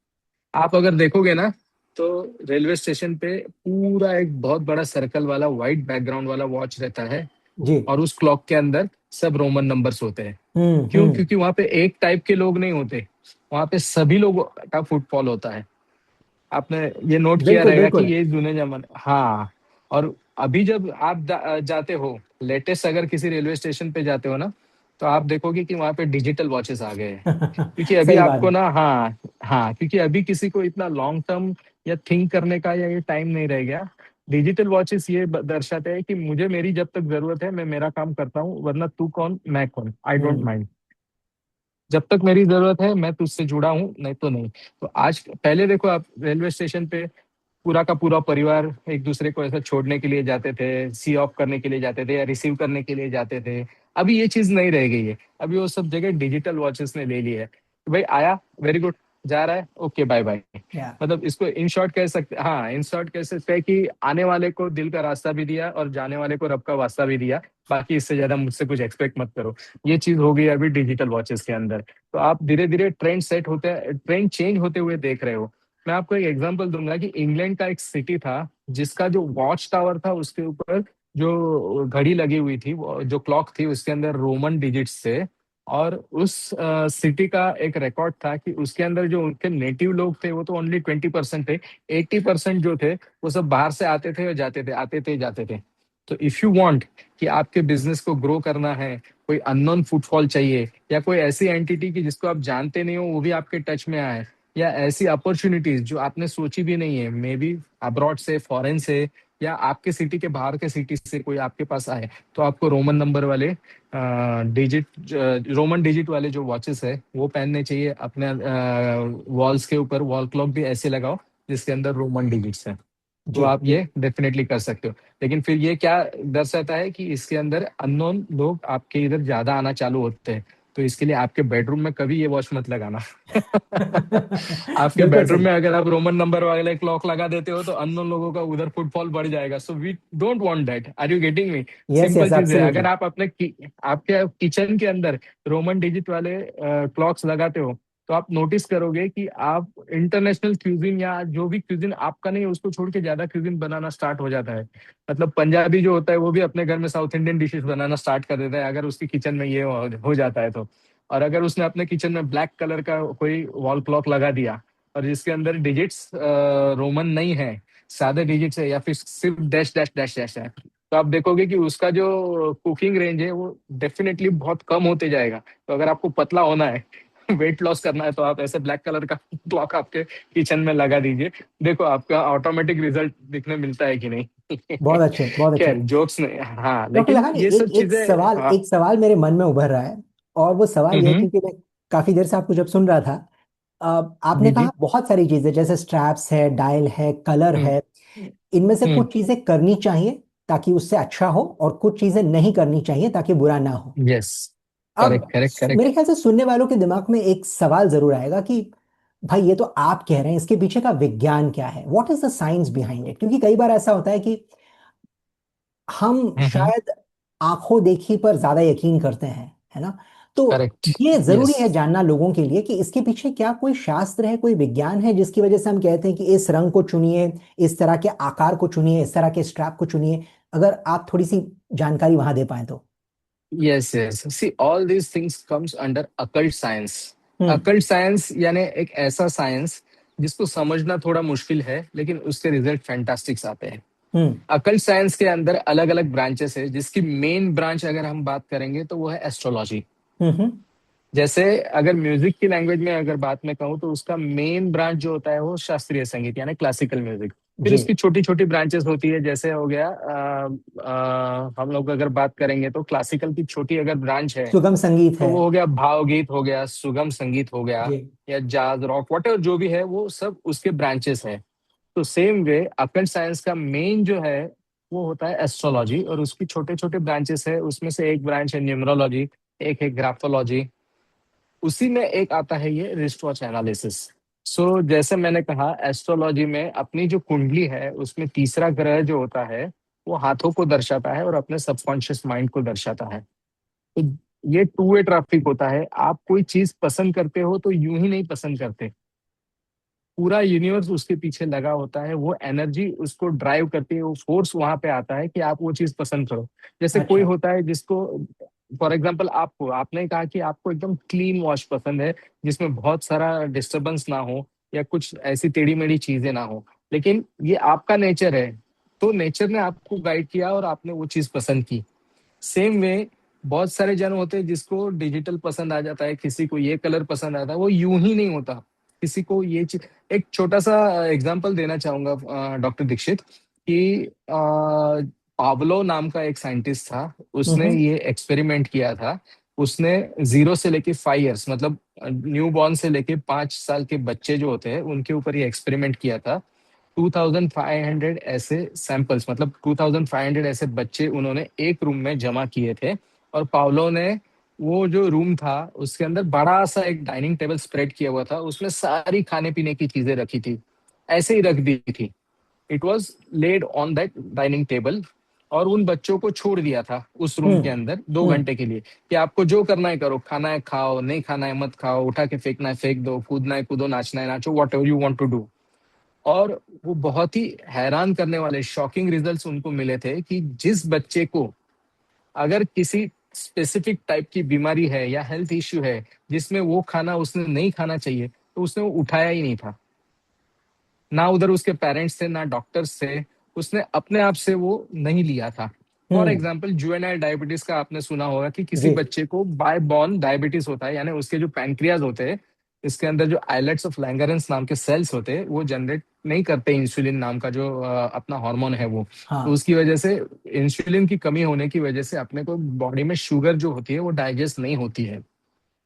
आप अगर देखोगे ना, तो रेलवे स्टेशन पे पूरा एक बहुत बड़ा सर्कल वाला व्हाइट बैकग्राउंड वाला वॉच रहता है, जी। और उस क्लॉक के अंदर सब रोमन नंबर्स होते हैं। क्यों? हम्म। क्योंकि वहां पे एक टाइप के लोग नहीं होते, वहां पे सभी लोगों का फुटफॉल होता है। आपने ये नोट किया बिल्कुल रहेगा कि बिल्कुल। ये दुनिया जमाने, हाँ। और अभी जब आप जाते हो, लेटेस्ट अगर किसी रेलवे स्टेशन पे जाते हो ना, तो आप देखोगे कि वहां पे डिजिटल वॉचेस आ गए हैं। क्योंकि अभी सही बात आपको है। ना, हाँ, हाँ, क्योंकि अभी किसी को इतना लॉन्ग टर्म या थिंक करने का या ये टाइम नहीं रह गया। डिजिटल वॉचेस ये दर्शाते हैं कि मुझे मेरी जब तक जरूरत है मैं मेरा काम करता हूँ, वरना तू कौन मैं कौन, आई डोंट हम्म। माइंड। जब तक मेरी जरूरत है मैं तुझसे जुड़ा हूँ, नहीं तो नहीं। तो आज पहले देखो, आप रेलवे स्टेशन पे पूरा का पूरा परिवार एक दूसरे को ऐसा छोड़ने के लिए जाते थे, सी ऑफ करने के लिए जाते थे या रिसीव करने के लिए जाते थे। अभी ये चीज नहीं रह गई है। अभी वो सब जगह डिजिटल वॉचेस ने ले ली है कि भाई आया, वेरी गुड, जा रहा है, ओके, बाय बाय। या। मतलब इसको इन शॉर्ट कह सकते, हाँ, इन शॉर्ट कह सकते हैं कि आने वाले को दिल का रास्ता भी दिया और जाने वाले को रब का वास्ता भी दिया। बाकी इससे ज्यादा मुझसे कुछ एक्सपेक्ट मत करो। ये चीज हो गई है अभी डिजिटल वॉचेस के अंदर। तो आप धीरे धीरे ट्रेंड सेट होते, ट्रेंड चेंज होते हुए देख रहे हो। मैं आपको एक एग्जांपल दूंगा कि इंग्लैंड का एक सिटी था, जिसका जो वॉच टावर था उसके ऊपर जो घड़ी लगी हुई थी, जो क्लॉक थी, उसके अंदर रोमन डिजिट्स थे। और उस सिटी का एक रिकॉर्ड था कि उसके अंदर जो उनके नेटिव लोग थे वो तो ओनली 20% थे। 80% जो थे वो सब बाहर से आते थे और जाते थे, आते थे जाते थे। तो इफ यू वांट कि आपके बिजनेस को ग्रो करना है, कोई अननोन फुटफॉल चाहिए, या कोई ऐसी एंटिटी की जिसको आप जानते नहीं हो वो भी आपके टच में आए, या ऐसी अपॉर्चुनिटीज जो आपने सोची भी नहीं है, मे बी अब्रॉड से, फॉरेन से, या आपके सिटी के बाहर के सिटी से कोई आपके पास आए, तो आपको रोमन नंबर वाले डिजिट रोमन डिजिट वाले जो वॉचेस है वो पहनने चाहिए। अपने वॉल्स के ऊपर वॉल क्लॉक भी ऐसे लगाओ जिसके अंदर रोमन डिजिट्स है। तो जी आप जी। ये डेफिनेटली कर सकते हो। लेकिन फिर ये क्या दर्शाता है कि इसके अंदर अननोन लोग आपके इधर ज्यादा आना चालू होते हैं। तो इसके लिए आपके बेडरूम में कभी ये वॉच मत लगाना। आपके बिल्कुल बेडरूम सही। में अगर आप रोमन नंबर वाले क्लॉक लगा देते हो तो अननोन लोगों का उधर फुटफॉल बढ़ जाएगा। So we don't want that. Are you getting me? Yes simple yes चीज है। अगर एब्सोल्युटली। आप आपके किचन के अंदर रोमन डिजिट वाले क्लॉक्स लगाते हो, तो आप नोटिस करोगे कि आप इंटरनेशनल क्यूजिन या जो भी क्यूजिन आपका नहीं है उसको छोड़ के ज्यादा क्यूजिन बनाना स्टार्ट हो जाता है। मतलब पंजाबी जो होता है वो भी अपने घर में साउथ इंडियन डिशेस बनाना स्टार्ट कर देता है अगर उसकी किचन में ये हो जाता है तो। और अगर उसने अपने किचन में ब्लैक कलर का कोई वॉल क्लॉक लगा दिया और जिसके अंदर डिजिट्स रोमन नहीं है, सादे डिजिट्स है, या फिर सिर्फ डैश डैश डैश डैश है, तो आप देखोगे कि उसका जो कुकिंग रेंज है वो डेफिनेटली बहुत कम होते जाएगा। तो अगर आपको पतला होना है, वेट लॉस करना है, तो आप ऐसे ब्लैक कलर का क्लॉक आपके किचन में लगा दीजिए। देखो आपका ऑटोमेटिक रिजल्ट दिखने मिलता है कि नहीं। बहुत अच्छे बहुत अच्छे। खैर, जोक्स नहीं, हाँ, डॉक्टर लेकिन लखानी, ये सब एक चीजें, हाँ। एक सवाल मेरे मन में उभर रहा है। और वो सवाल ये है, हम्म। क्योंकि मैं काफी देर से आपको जब सुन रहा था, आपने जी कहा जी। बहुत सारी चीजें जैसे स्ट्रैप्स है, डायल है, कलर हम्म। है। इनमें से हम्म। कुछ चीजें करनी चाहिए ताकि उससे अच्छा हो, और कुछ चीजें नहीं करनी चाहिए ताकि बुरा ना हो। यस। अब करेक्ट करेक्ट करेक्ट। मेरे ख्याल से सुनने वालों के दिमाग में एक सवाल जरूर आएगा कि भाई ये तो आप कह रहे हैं, इसके पीछे का विज्ञान क्या है? What is the science behind it? क्योंकि कई बार ऐसा होता है कि हम हम्म। शायद आंखों देखी पर ज्यादा यकीन करते हैं, है ना? तो करेक्ट। ये जरूरी यस। है जानना लोगों के लिए कि इसके पीछे क्या कोई शास्त्र है, कोई विज्ञान है जिसकी वजह से हम कहते हैं कि इस रंग को चुनिए, इस तरह के आकार को चुनिए, इस तरह के स्ट्रैप को चुनिए। अगर आप थोड़ी सी जानकारी वहां दे पाए तो। Yes yes, see all these things comes under occult science. Hmm. Occult science यानी एक ऐसा साइंस जिसको समझना थोड़ा मुश्किल है, लेकिन उसके रिजल्ट फैंटास्टिक्स आते हैं। हम्म। अकल्ट साइंस के अंदर अलग अलग ब्रांचेस है, जिसकी मेन ब्रांच अगर हम बात करेंगे तो वो है एस्ट्रोलॉजी। हम्म। जैसे अगर म्यूजिक की लैंग्वेज में अगर बात में कहूँ तो उसका मेन ब्रांच जो होता है वो शास्त्रीय संगीत यानी क्लासिकल म्यूजिक। फिर जी। उसकी छोटी छोटी ब्रांचेस होती है, जैसे हो गया हम लोग अगर बात करेंगे तो क्लासिकल की छोटी अगर ब्रांच है सुगम संगीत तो है। वो हो गया भावगीत, हो गया सुगम संगीत, हो गया जी। या जाज रॉक वटेवर जो भी है, वो सब उसके ब्रांचेस है। तो सेम वे अकल्ट साइंस का मेन जो है वो होता है एस्ट्रोलॉजी, और उसकी छोटे छोटे ब्रांचेस है। उसमें से एक ब्रांच है न्यूमरोलॉजी, एक है ग्राफोलॉजी, उसी में एक आता है ये रिस्ट वॉच एनालिसिस। सो जैसे मैंने कहा, एस्ट्रोलॉजी में अपनी जो कुंडली है उसमें तीसरा ग्रह जो होता है वो हाथों को दर्शाता है और अपने सबकॉन्शियस माइंड को दर्शाता है। तो ये टू वे ट्रैफिक होता है। आप कोई चीज पसंद करते हो तो यूं ही नहीं पसंद करते, पूरा यूनिवर्स उसके पीछे लगा होता है, वो एनर्जी उसको ड्राइव करती है, वो फोर्स वहां पे आता है कि आप वो चीज पसंद करो। जैसे कोई अच्छा। होता है जिसको, फॉर एग्जाम्पल आपको, आपने कहा कि आपको एकदम क्लीन वॉश पसंद है, जिसमें बहुत सारा डिस्टरबेंस ना हो या कुछ ऐसी टेढ़ी मेढ़ी चीजें ना हो, लेकिन ये आपका नेचर है, तो नेचर ने आपको गाइड किया और आपने वो चीज पसंद की। सेम वे बहुत सारे जन होते हैं जिसको डिजिटल पसंद आ जाता है, किसी को ये कलर पसंद आता है, वो यूं ही नहीं होता। किसी को ये चीज, एक छोटा सा एग्जांपल देना चाहूंगा डॉक्टर दीक्षित, कि पावलो नाम का एक साइंटिस्ट था, उसने हम्म। ये एक्सपेरिमेंट किया था। उसने 0 से लेके 5 इयर्स, मतलब न्यू बॉर्न से लेके 5 साल के बच्चे जो होते हैं उनके ऊपर ये एक्सपेरिमेंट किया था। 2500 ऐसे सैंपल्स, मतलब 2500 ऐसे बच्चे उन्होंने एक रूम में जमा किए थे। और पावलो ने वो जो रूम था उसके अंदर बड़ा सा एक डाइनिंग टेबल स्प्रेड किया हुआ था, उसमें सारी खाने पीने की चीजें रखी थी, ऐसे ही रख दी थी। It was laid on that dining table, और उन बच्चों को छोड़ दिया था उस रूम के हम्म। अंदर 2 घंटे हम्म। के लिए, कि आपको जो करना है करो, खाना है खाओ, नहीं खाना है मत खाओ, उठा के फेंकना है फेंक दो, कूदना है कूदो, नाचना है नाचो, whatever you want to do. और वो बहुत ही हैरान करने वाले शॉकिंग रिजल्ट्स उनको मिले थे कि जिस बच्चे को अगर किसी स्पेसिफिक टाइप की बीमारी है या हेल्थ इश्यू है जिसमें वो खाना उसने नहीं खाना चाहिए, तो उसने वो उठाया ही नहीं था। ना उधर उसके पेरेंट्स थे ना डॉक्टर्स थे, उसने अपने आप से वो नहीं लिया था। For hmm. Example juvenile diabetes का आपने सुना होगा कि किसी जी। बच्चे को बाय बॉर्न डायबिटीज होता है, यानी उसके जो पैनक्रियाज होते हैं, इसके अंदर जो आइलेट्स ऑफ लैंगरेंस नाम के सेल्स होते हैं वो जनरेट नहीं करते इंसुलिन नाम का जो अपना हार्मोन है वो। तो हाँ। उसकी वजह से, इंसुलिन की कमी होने की वजह से अपने को बॉडी में शुगर जो होती है वो डाइजेस्ट नहीं होती है।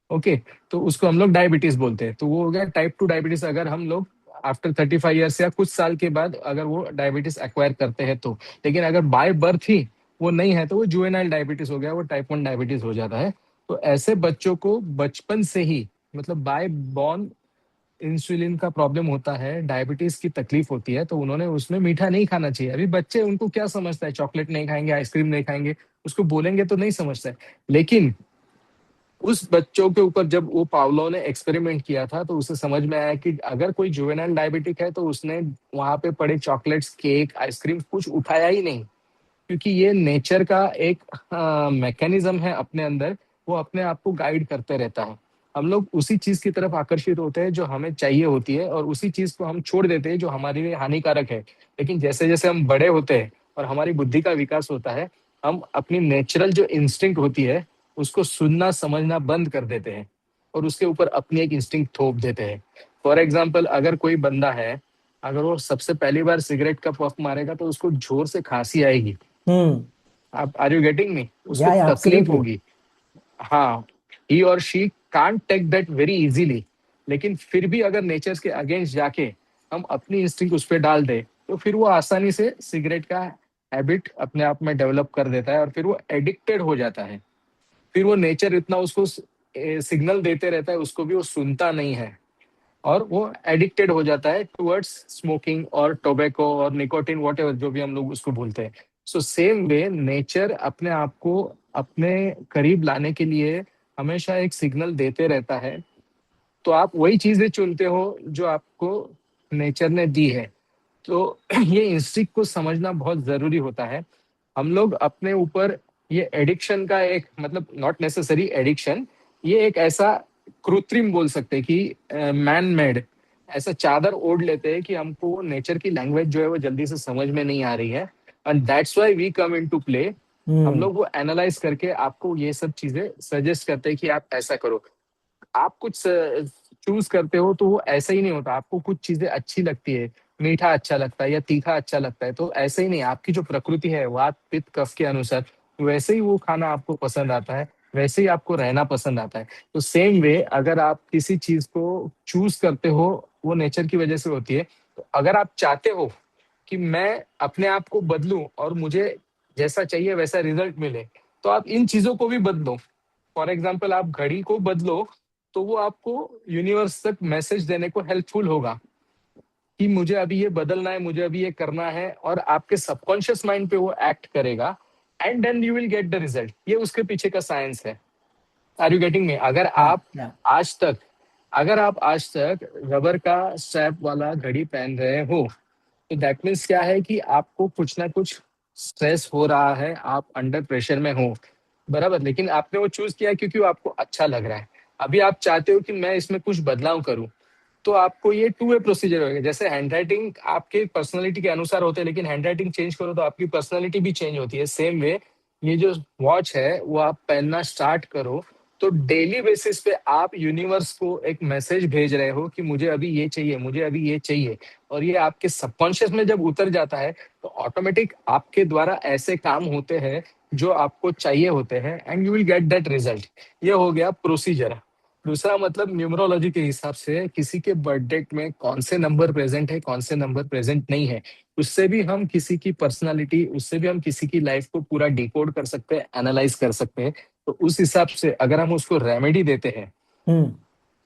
ओके। तो उसको हम लोग डायबिटीज बोलते हैं। तो वो हो गया टाइप 2 डायबिटीज। अगर हम लोग आफ्टर 35 ईयर्स या कुछ साल के बाद अगर वो डायबिटीज एक्वायर करते हैं तो, लेकिन अगर बाय बर्थ ही वो नहीं है तो वो जुवेनाइल डायबिटीज हो गया, वो टाइप 1 डायबिटीज हो जाता है। तो ऐसे बच्चों को बचपन से ही, मतलब बाय बॉर्न इंसुलिन का प्रॉब्लम होता है, डायबिटीज की तकलीफ होती है, तो उन्होंने उसमें मीठा नहीं खाना चाहिए। अभी बच्चे, उनको क्या समझता है, चॉकलेट नहीं खाएंगे, आइसक्रीम नहीं खाएंगे, उसको बोलेंगे तो नहीं समझता है। लेकिन उस बच्चों के ऊपर जब वो पावलो ने एक्सपेरिमेंट किया था तो उसे समझ में आया कि अगर कोई जुवेनाइल डायबिटिक है तो उसने वहां पे पड़े चॉकलेट्स, केक, आइसक्रीम कुछ उठाया ही नहीं, क्योंकि ये नेचर का एक मैकेनिज्म है अपने अंदर, वो अपने आप को गाइड करते रहता है। हम लोग उसी चीज की तरफ आकर्षित होते हैं जो हमें चाहिए होती है, और उसी चीज को हम छोड़ देते हैं जो हमारे लिए हानिकारक है। लेकिन जैसे जैसे हम बड़े होते हैं और हमारी बुद्धि का विकास होता है, हम अपनी नेचुरल जो इंस्टिंक्ट होती है उसको सुनना समझना बंद कर देते हैं और उसके ऊपर अपनी एक इंस्टिंक्ट थोप देते हैं। फॉर एग्जाम्पल, अगर कोई बंदा है, अगर वो सबसे पहली बार सिगरेट का पफ मारेगा तो उसको जोर से खांसी आएगी। हम्म। आप, आर यू गेटिंग मी, उसको या तकलीफ एब्सोल्युटली। होगी। हाँ, ही और she can't take that very easily. लेकिन फिर भी अगर नेचर के अगेंस्ट जाके हम अपनी इंस्टिंक्ट उस पर डाल दे तो फिर वो आसानी से सिगरेट का हैबिट अपने आप में डेवलप कर देता है और फिर वो एडिक्टेड हो जाता है। फिर वो नेचर इतना उसको सिग्नल देते रहता है, उसको भी वो सुनता नहीं है, और वो एडिक्टेड हो जाता है टुवर्ड्स स्मोकिंग और टोबैको और निकोटिन, वॉट एवर जो भी हम लोग उसको बोलते हैं। सो सेम वे नेचर अपने आप को अपने करीब लाने के लिए हमेशा एक सिग्नल देते रहता है। तो आप वही चीजें चुनते हो जो आपको नेचर ने दी है। तो ये इंस्टिंक्ट को समझना बहुत जरूरी होता है। हम लोग अपने ऊपर ये एडिक्शन का एक मतलब नॉट नेसेसरी एडिक्शन, ये एक ऐसा कृत्रिम बोल सकते हैं कि मैन मेड ऐसा चादर ओढ़ लेते हैं कि हमको नेचर की लैंग्वेज जो है वो जल्दी से समझ में नहीं आ रही है। And that's why we come into play. हम हम्म। लोग वो एनालाइज करके आपको ये सब चीजें सजेस्ट करते हैं कि आप ऐसा करो। आप कुछ चूज करते हो तो वो ऐसा ही नहीं होता। आपको कुछ चीजें अच्छी लगती है, मीठा अच्छा लगता है या तीखा अच्छा लगता है, तो ऐसे ही नहीं, आपकी जो प्रकृति है वात पित्त कफ के अनुसार वैसे ही वो खाना आपको पसंद आता है, वैसे ही आपको रहना पसंद आता है। तो सेम वे अगर आप किसी चीज को चूज करते हो वो नेचर की वजह से होती है। तो अगर आप चाहते हो कि मैं अपने आप को बदलूं और मुझे जैसा चाहिए वैसा रिजल्ट मिले, तो आप इन चीजों को भी बदलो। फॉर एग्जाम्पल आप घड़ी को बदलो तो वो आपको यूनिवर्स तक मैसेज देने को हेल्पफुल होगा कि मुझे अभी ये बदलना है, मुझे अभी ये करना है, और आपके सबकॉन्शियस माइंड पे वो एक्ट करेगा। And then you will get the result. ये उसके पीछे का साइंस है। Are you getting me? Yeah yeah. आज तक अगर आप आज तक रबर का स्ट्रैप वाला घड़ी पहन रहे हो, तो दैट मीन्स क्या है कि आपको कुछ ना कुछ स्ट्रेस हो रहा है, आप अंडर प्रेशर में हो, बराबर। लेकिन आपने वो चूज किया क्योंकि वो आपको अच्छा लग रहा है। अभी आप चाहते हो कि मैं इसमें कुछ बदलाव करूं, तो आपको ये टू वे प्रोसीजर होगा। जैसे हैंड राइटिंग आपके पर्सनैलिटी के अनुसार होते हैं, लेकिन हैंड राइटिंग चेंज करो तो आपकी पर्सनैलिटी भी चेंज होती है। सेम वे ये जो वॉच है वो आप पहनना स्टार्ट करो तो डेली बेसिस पे आप यूनिवर्स को एक मैसेज भेज रहे हो कि मुझे अभी ये चाहिए, मुझे अभी ये चाहिए। और ये आपके सबकॉन्शियस में जब उतर जाता है तो ऑटोमेटिक आपके द्वारा ऐसे काम होते हैं जो आपको चाहिए होते हैं, and you will get that result. ये हो गया प्रोसीजर। दूसरा मतलब न्यूमरोलॉजी के हिसाब से किसी के बर्थ डेट में कौन से नंबर प्रेजेंट है, कौन से नंबर प्रेजेंट नहीं है, उससे भी हम किसी की पर्सनालिटी, उससे भी हम किसी की लाइफ को पूरा डिकोड कर सकते हैं, एनालाइज कर सकते हैं। तो उस हिसाब से अगर हम उसको रेमेडी देते हैं हम्म।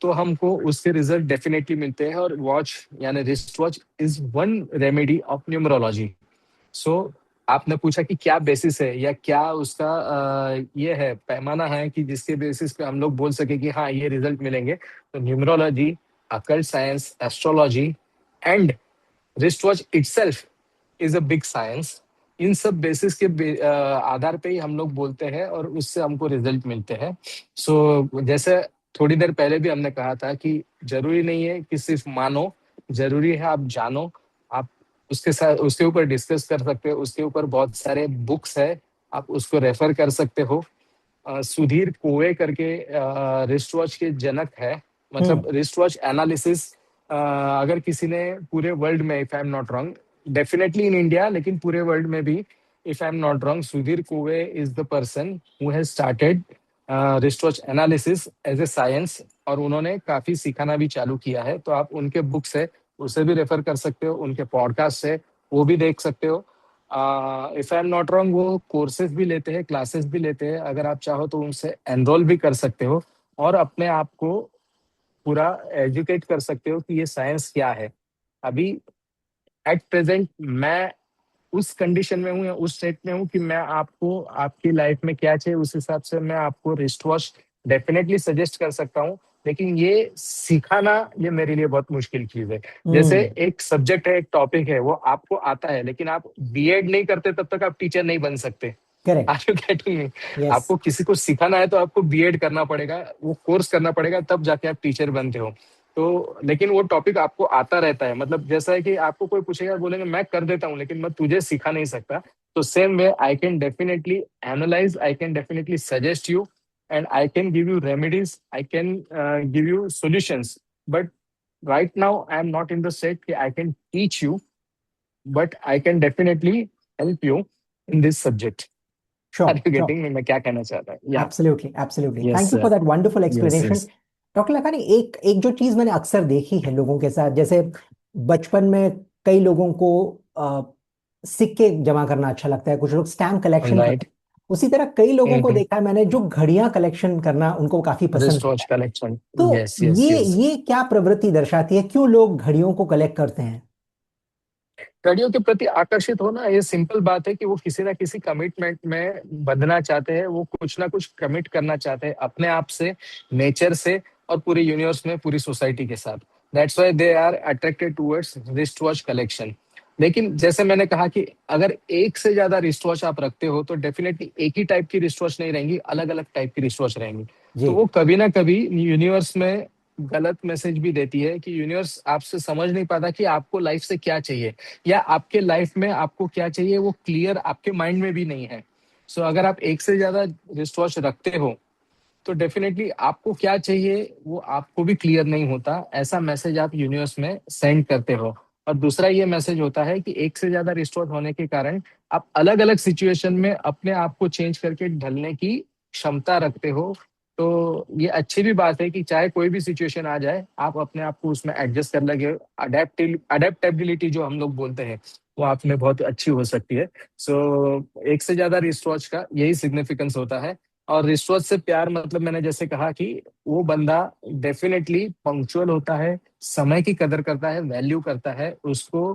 तो हमको उसके रिजल्ट डेफिनेटली मिलते हैं। और वॉच यानी wrist watch is one remedy of numerology. So आपने पूछा कि क्या बेसिस है या क्या उसका ये है पैमाना है कि जिसके बेसिस पे हम लोग बोल सके कि हाँ ये रिजल्ट मिलेंगे। तो numerology, occult science, astrology and wrist watch itself is a big science. इन सब बेसिस के आधार पे ही हम लोग बोलते हैं और उससे हमको रिजल्ट मिलते हैं। जैसे थोड़ी देर पहले भी हमने कहा था कि जरूरी नहीं है कि सिर्फ मानो, जरूरी है आप जानो। आप उसके साथ उसके ऊपर डिस्कस कर सकते हो, उसके ऊपर बहुत सारे बुक्स है, आप उसको रेफर कर सकते हो। सुधीर कोवे करके रिस्ट वॉच के जनक है, हम्म। मतलब रिस्ट वॉच एनालिसिस। अगर किसी ने पूरे वर्ल्ड में, if I am not wrong, definitely in India, लेकिन पूरे वर्ल्ड में भी, if I am not wrong, Sudhir Kove is the person who has started wrist watch analysis as a science. और उन्होंने काफी सिखाना भी चालू किया है। तो आप उनके बुक्स है उसे भी रेफर कर सकते हो, उनके पॉडकास्ट है वो भी देख सकते हो। If I am not wrong वो कोर्सेज भी लेते हैं, क्लासेस भी लेते हैं। अगर आप चाहो तो उनसे एनरोल भी कर सकते हो और अपने आप को पूरा एजुकेट कर सकते हो कि ये साइंस क्या है। अभी एट प्रेजेंट मैं उस कंडीशन में हूँ या उस स्टेट में हूँ कि मैं आपको आपकी लाइफ में क्या चाहिए उस हिसाब से मैं आपको रिस्ट वॉच डेफिनेटली सजेस्ट कर सकता हूँ। लेकिन ये सिखाना ये मेरे लिए बहुत मुश्किल चीज है। जैसे हम्म। एक सब्जेक्ट है, एक टॉपिक है, वो आपको आता है, लेकिन आप बीएड नहीं करते तब तक आप टीचर नहीं बन सकते। Correct. Are you getting me? Yes. आपको किसी को सिखाना है तो आपको बीएड करना पड़ेगा, वो कोर्स करना पड़ेगा, तब जाके आप टीचर बनते हो। तो लेकिन वो टॉपिक आपको आता रहता है। मतलब जैसा है कि आपको कोई पूछेगा, बोलेंगे मैं कर देता हूँ लेकिन मैं तुझे सिखा नहीं सकता। तो same way I can definitely analyse, I can definitely suggest you, and I can give you remedies, I can give you solutions. But right now I am not in the state कि I can teach you, but I can definitely help you in this subject. Sure are you sure. Getting मैं क्या कहना चाहता हूँ? या absolutely absolutely, yes thank you for sir, that wonderful yes explanation. Yes. Doctor Lakhani, एक एक जो चीज मैंने अक्सर देखी है लोगों के साथ, जैसे बचपन में कई लोगों को अ, सिक्के जमा करना अच्छा लगता है, कुछ लोग स्टैम्प कलेक्शन करते राइट। हैं। उसी तरह कई लोगों को देखा है मैंने जो घड़ियां कलेक्शन करना उनको काफी पसंद रिस्ट होता वॉच है। कलेक्शन। तो यस यस ये यस। ये क्या प्रवृत्ति दर्शाती है, क्यों लोग घड़ियों को कलेक्ट करते हैं? घड़ियों के प्रति आकर्षित होना ये सिंपल बात है कि वो किसी ना किसी कमिटमेंट में बंधना चाहते हैं, वो कुछ ना कुछ कमिट करना चाहते हैं अपने आप से, नेचर से, और पूरे यूनिवर्स में, पूरी सोसाइटी के साथ। That's why they are attracted towards wrist watch collection. लेकिन जैसे मैंने कहा कि अगर एक से ज्यादा रिस्ट वॉच आप रखते हो तो डेफिनेटली एक ही टाइप की रिस्ट वॉच नहीं रहेंगी, अलग अलग टाइप की रिस्ट वॉच रहेंगी। जी तो वो कभी ना कभी यूनिवर्स में गलत मैसेज भी देती है कि यूनिवर्स आपसे समझ नहीं पाता कि आपको लाइफ से क्या चाहिए, या आपके लाइफ में आपको क्या चाहिए वो क्लियर आपके माइंड में भी नहीं है। सो अगर आप एक से ज्यादा रिस्ट वॉच रखते हो तो डेफिनेटली आपको क्या चाहिए वो आपको भी क्लियर नहीं होता, ऐसा मैसेज आप यूनिवर्स में सेंड करते हो। और दूसरा ये मैसेज होता है कि एक से ज्यादा रिस्टोर होने के कारण आप अलग अलग सिचुएशन में अपने आप को चेंज करके ढलने की क्षमता रखते हो। तो ये अच्छी भी बात है कि चाहे कोई भी सिचुएशन आ जाए आप अपने आप को उसमें एडजस्ट कर लगे। अडेप्टेबिलिटी जो हम लोग बोलते हैं वो आप में बहुत अच्छी हो सकती है। सो एक से ज्यादा रिस्ट वॉच का यही सिग्निफिकेंस होता है। और रिश्वत से प्यार मतलब मैंने जैसे कहा कि वो बंदा डेफिनेटली पंक्चुअल होता है, समय की कदर करता है, वैल्यू करता है, उसको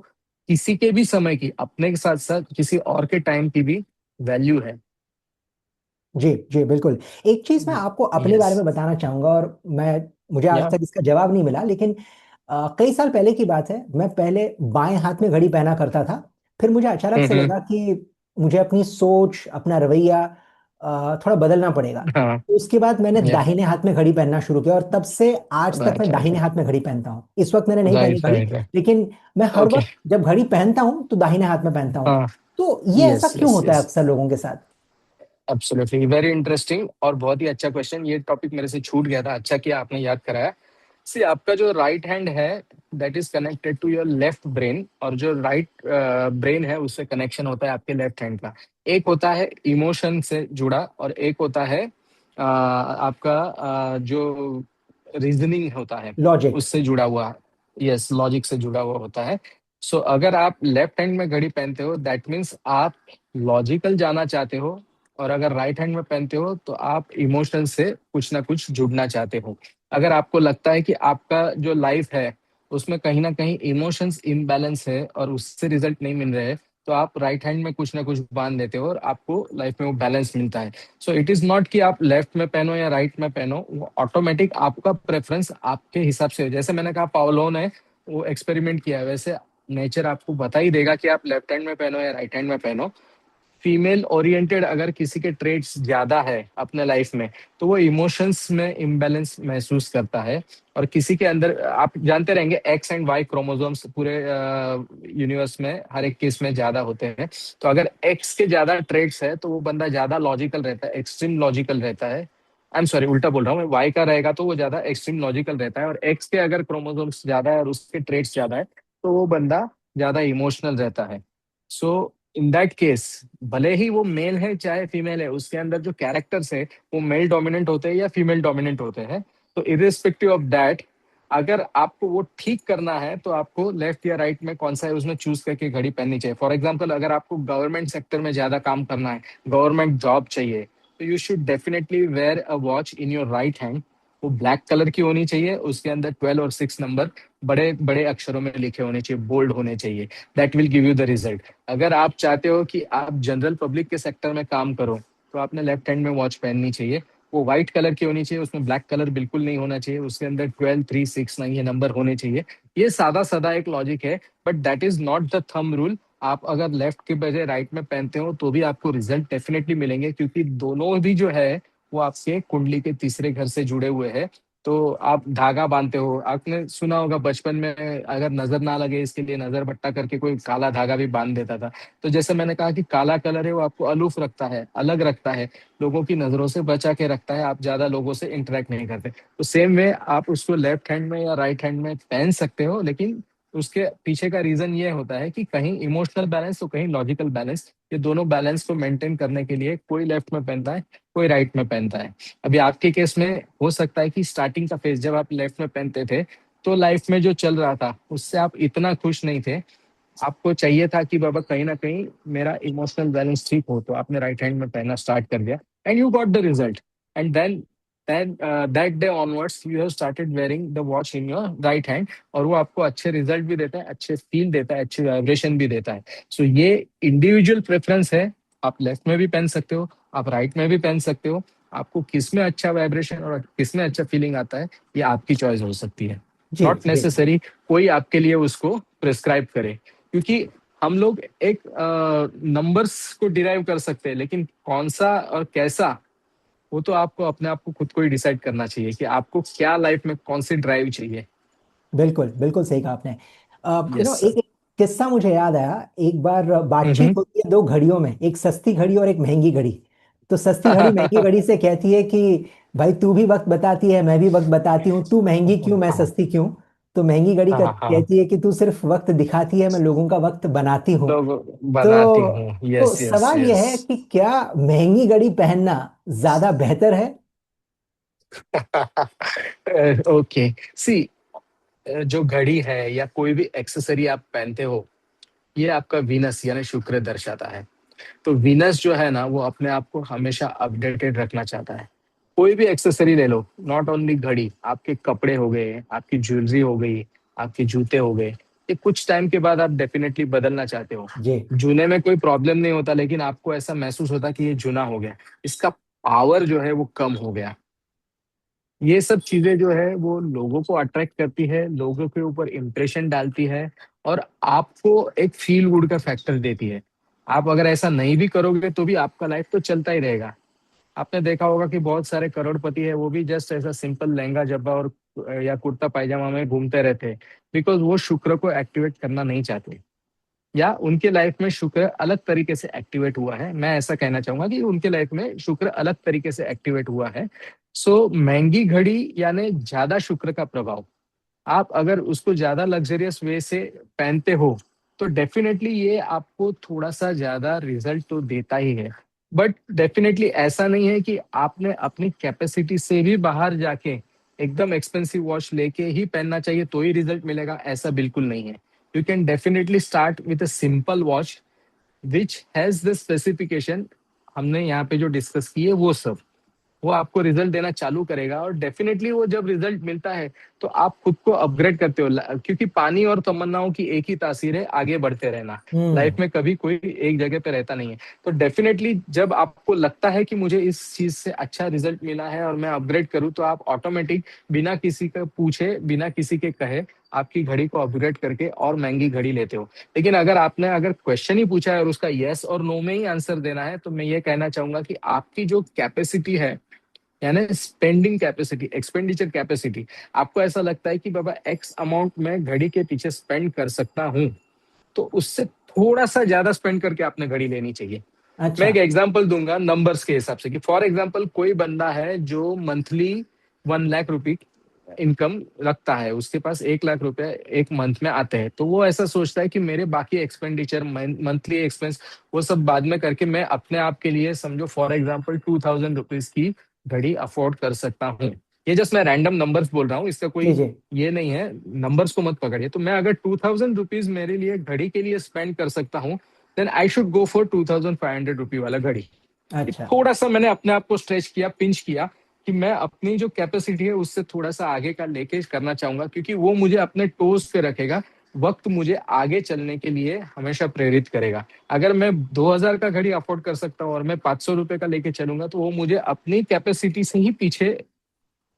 किसी के भी समय की, अपने के साथ साथ किसी और के टाइम की भी वैल्यू है। जी जी बिल्कुल। एक चीज मैं आपको अपने यस। बारे में बताना चाहूंगा, और मैं मुझे आज या। तक इसका जवाब नहीं मिला, लेकिन कई साल पहले की बात है। मैं पहले बाएं हाथ में घड़ी पहना करता था। फिर मुझे अचानक से हम्म। लगा कि मुझे अपनी सोच, अपना रवैया थोड़ा बदलना पड़ेगा। हाँ। तो उसके बाद मैंने या। दाहिने हाथ में घड़ी पहनना शुरू किया, और तब से आज तक मैं राइट राइट दाहिने हाथ में घड़ी पहनता हूँ। इस वक्त मैंने नहीं पहनी राइट घड़ी, राइट राइट। लेकिन मैं हर ओके। वक्त जब घड़ी पहनता हूँ तो दाहिने हाथ में पहनता हूँ। हाँ। तो ये ऐसा यस क्यों यस होता है यस। अक्सर लोगों के साथ? एब्सोल्युटली वेरी इंटरेस्टिंग और बहुत ही अच्छा क्वेश्चन। ये टॉपिक मेरे से छूट गया था, अच्छा किया आपने याद कराया। सी आपका जो राइट हैंड है that is connected to your left brain, और जो राइट ब्रेन है उससे कनेक्शन होता है आपके लेफ्ट हैंड का। एक होता है इमोशन से जुड़ा और एक होता है आपका जो रीजनिंग होता है लॉजिक। उससे जुड़ा हुआ। यस, लॉजिक से जुड़ा हुआ होता है। सो अगर आप लेफ्ट हैंड में घड़ी पहनते हो दैट मीन्स आप लॉजिकल जाना चाहते हो, और अगर राइट हैंड में पहनते हो तो आप इमोशनल से कुछ ना कुछ जुड़ना चाहते हो। अगर आपको लगता है कि आपका जो लाइफ है उसमें कहीं ना कहीं इमोशंस इम्बैलेंस है और उससे रिजल्ट नहीं मिल रहे हैं, तो आप राइट हैंड में कुछ ना कुछ बांध देते हो और आपको लाइफ में वो बैलेंस मिलता है। सो इट इज नॉट कि आप लेफ्ट में पहनो या राइट में पहनो, वो ऑटोमेटिक आपका प्रेफरेंस आपके हिसाब से हो। जैसे मैंने कहा पावलो ने वो एक्सपेरिमेंट किया है, वैसे नेचर आपको बता ही देगा कि आप लेफ्ट हैंड में पहनो या राइट हैंड में पहनो। फीमेल ओरिएंटेड अगर किसी के ट्रेड्स ज्यादा है अपने लाइफ में तो वो इमोशंस में इम्बैलेंस महसूस करता है। और किसी के अंदर आप जानते रहेंगे एक्स एंड वाई क्रोमोसोम्स पूरे यूनिवर्स में हर एक केस में ज्यादा होते हैं। तो अगर एक्स के ज्यादा ट्रेड्स है तो वो बंदा ज्यादा लॉजिकल रहता है, एक्सट्रीम लॉजिकल रहता है। आई एम सॉरी, उल्टा बोल रहा हूँ मैं, वाई का रहेगा तो वो ज्यादा एक्सट्रीम लॉजिकल रहता है, और एक्स के अगर क्रोमोसोम्स ज्यादा है और उसके ट्रेड्स ज्यादा है तो वो बंदा ज्यादा इमोशनल रहता है। सो इन दैट केस भले ही वो मेल है चाहे फीमेल है, उसके अंदर जो कैरेक्टर्स है वो मेल डोमिनेंट होते हैं या फीमेल डोमिनेंट होते हैं। तो इरिस्पेक्टिव ऑफ दैट, अगर आपको वो ठीक करना है तो आपको लेफ्ट या राइट में कौन सा है उसमें चूज करके घड़ी पहननी चाहिए। फॉर एग्जाम्पल अगर आपको गवर्नमेंट सेक्टर में ज्यादा काम करना है, गवर्नमेंट जॉब चाहिए, तो you should definitely wear a watch in your right hand. वो ब्लैक कलर की होनी चाहिए, उसके अंदर 12 और 6 नंबर बड़े बड़े अक्षरों में लिखे होने चाहिए, बोल्ड होने चाहिए। That will give you the result. अगर आप चाहते हो कि आप जनरल पब्लिक के सेक्टर में काम करो तो आपने लेफ्ट हैंड में वॉच पहननी चाहिए। वो व्हाइट कलर की होनी चाहिए, उसमें ब्लैक कलर बिल्कुल नहीं होना चाहिए, उसके अंदर 12 3 6 9 ये नंबर होने चाहिए। ये सादा सादा एक लॉजिक है, but that is not the thumb rule. आप अगर लेफ्ट के बजाय राइट में पहनते हो तो भी आपको रिजल्ट डेफिनेटली मिलेंगे, क्योंकि दोनों भी जो है वो आपके कुंडली के तीसरे घर से जुड़े हुए हैं। तो आप धागा बांधते हो, आपने सुना होगा बचपन में अगर नजर ना लगे इसके लिए नजर बट्टा करके कोई काला धागा भी बांध देता था। तो जैसे मैंने कहा कि काला कलर है वो आपको अलूफ रखता है, अलग रखता है, लोगों की नजरों से बचा के रखता है, आप ज्यादा लोगों से इंटरेक्ट नहीं करते। तो सेम वे आप उसको लेफ्ट हैंड में या राइट हैंड में पहन सकते हो, लेकिन उसके पीछे का रीजन ये होता है कि कहीं इमोशनल बैलेंस तो कहीं लॉजिकल बैलेंस, ये दोनों बैलेंस को मेंटेन करने के लिए कोई लेफ्ट में पहनता है, कोई राइट में पहनता है। अभी आपके केस में हो सकता है कि स्टार्टिंग का फेज जब आप लेफ्ट में पहनते थे तो लाइफ में जो चल रहा था उससे आप इतना खुश नहीं थे, आपको चाहिए था कि बाबा कहीं ना कहीं मेरा इमोशनल बैलेंस ठीक हो, तो आपने राइट हैंड में पहनना स्टार्ट कर दिया and you got the result. And then that day onwards you have started wearing the watch in your right hand, और वो आपको अच्छे रिजल्ट भी देता है, अच्छे फील देता है, अच्छे वाइब्रेशन भी देता है। सो ये इंडिविजुअल प्रेफरेंस है। आप लेफ्ट में भी पहन सकते हो, आप राइट में भी पहन सकते हो। आपको किस में अच्छा वाइब्रेशन और किस में अच्छा फीलिंग आता है, ये आपकी चॉइस हो सकती है। जी नॉट जी। नेसेसरी कोई आपके लिए उसको प्रिस्क्राइब करे, क्योंकि हम लोग एक नंबर्स को डिराइव कर सकते हैं, लेकिन कौन सा और कैसा, वो तो आपको अपने आप को खुद को ही डिसाइड करना चाहिए कि आपको क्या लाइफ में कौन सी ड्राइव चाहिए। बिल्कुल बिल्कुल सही कहा आपने। Yes sir. एक किस्सा मुझे याद आया। एक बार बातचीत हम्म। होती है दो घड़ियों में, एक सस्ती घड़ी और एक महंगी घड़ी। तो सस्ती घड़ी महंगी घड़ी से कहती है कि भाई तू भी वक्त बताती है, मैं भी वक्त बताती हूँ, तू महंगी क्यों मैं हाँ सस्ती क्यों। तो महंगी घड़ी हाँ हाँ। कहती है कि तू सिर्फ वक्त दिखाती है, मैं लोगों का वक्त बनाती हूँ। लोग बनाती तो हूँ, तो यस यस सवाल यह यस। है कि क्या महंगी घड़ी पहनना ज्यादा बेहतर है? ओके, सी, जो घड़ी है या कोई भी एक्सेसरी आप पहनते हो, ये आपका वीनस यानी शुक्र दर्शाता है। तो वीनस जो है ना, वो अपने आप को हमेशा अपडेटेड रखना चाहता है। कोई भी एक्सेसरी ले लो, नॉट ओनली घड़ी, आपके कपड़े हो गए, आपकी ज्वेलरी हो गई, आपके जूते हो गए, ये कुछ टाइम के बाद आप डेफिनेटली बदलना चाहते हो। जी। जूने में कोई प्रॉब्लम नहीं होता, लेकिन आपको ऐसा महसूस होता कि ये जूना हो गया, इसका पावर जो है वो कम हो गया। ये सब चीजें जो है वो लोगों को अट्रैक्ट करती है, लोगों के ऊपर इम्प्रेशन डालती है, और आपको एक फील गुड का फैक्टर देती है। आप अगर ऐसा नहीं भी करोगे तो भी आपका लाइफ तो चलता ही रहेगा। आपने देखा होगा कि बहुत सारे करोड़पति है, वो भी जस्ट ऐसा सिंपल लहंगा जब्बा और या कुर्ता पायजामा में घूमते रहते हैं, बिकॉज वो शुक्र को एक्टिवेट करना नहीं चाहते, या उनके लाइफ में शुक्र अलग तरीके से एक्टिवेट हुआ है। मैं ऐसा कहना चाहूंगा कि उनके लाइफ में शुक्र अलग तरीके से एक्टिवेट हुआ है। सो महंगी घड़ी यानी ज्यादा शुक्र का प्रभाव। आप अगर उसको ज्यादा लग्जरियस वे से पहनते हो, तो डेफिनेटली ये आपको थोड़ा सा ज्यादा रिजल्ट तो देता ही है। बट डेफिनेटली ऐसा नहीं है कि आपने अपनी कैपेसिटी से भी बाहर जाके एकदम एक्सपेंसिव वॉच लेके ही पहनना चाहिए तो ही रिजल्ट मिलेगा, ऐसा बिल्कुल नहीं है। You can definitely start with a simple watch which has the specification हमने यहाँ पे जो डिस्कस किए वो सब, वो आपको रिजल्ट देना चालू करेगा। और डेफिनेटली वो जब रिजल्ट मिलता है तो आप खुद को अपग्रेड करते हो, क्योंकि पानी और तमन्नाओं की एक ही तासीर है, आगे बढ़ते रहना। हम्म। लाइफ में कभी कोई एक जगह पे रहता नहीं है। तो डेफिनेटली जब आपको लगता है कि मुझे इस चीज से अच्छा रिजल्ट मिला है और मैं अपग्रेड करूं, तो आप ऑटोमेटिक बिना किसी का पूछे, बिना किसी के कहे, आपकी घड़ी को अपग्रेड करके और महंगी घड़ी लेते हो। लेकिन अगर क्वेश्चन ही पूछा है और उसका यस और नो में ही आंसर देना है, तो मैं ये कहना चाहूंगा कि आपकी जो कैपेसिटी है, यानी स्पेंडिंग कैपेसिटी, एक्सपेंडिचर कैपेसिटी, आपको ऐसा लगता है कि बाबा एक्स अमाउंट में घड़ी के पीछे स्पेंड कर सकता हूं, तो उससे थोड़ा सा ज्यादा स्पेंड करके आपने घड़ी लेनी चाहिए। मैं अच्छा। एक एग्जांपल दूंगा नंबर्स के हिसाब से, कि फॉर एग्जांपल कोई बंदा है जो मंथली 1 लाख रुपए इनकम रखता है, उसके पास 1 लाख रुपए एक मंथ में आते हैं, तो वो ऐसा सोचता है कि मेरे बाकी एक्सपेंडिचर, मंथली एक्सपेंस, वो सब बाद में करके मैं अपने आप के लिए समझो फॉर एग्जाम्पल 2,000 रुपीज की घड़ी अफोर्ड कर सकता हूँ। ये जस्ट मैं रैंडम नंबर्स बोल रहा हूँ, इसका जी कोई जी। ये नहीं है, नंबर्स को मत पकड़िए। तो मैं अगर 2,000 रुपीज मेरे लिए घड़ी के लिए स्पेंड कर सकता हूँ, then I should go for 2,500 rupee वाला घड़ी। ये अच्छा। थोड़ा सा मैंने अपने आप को स्ट्रेच किया, पिंच किया, कि मैं अपनी जो कैपेसिटी है उससे थोड़ा सा आगे का लेके करना चाहूंगा, क्योंकि वो मुझे अपने टोज पे रखेगा, वक्त मुझे आगे चलने के लिए हमेशा प्रेरित करेगा। अगर मैं 2,000 का घड़ी अफोर्ड कर सकता हूँ और मैं 500 रुपए का लेके चलूंगा, तो वो मुझे अपनी कैपेसिटी से ही पीछे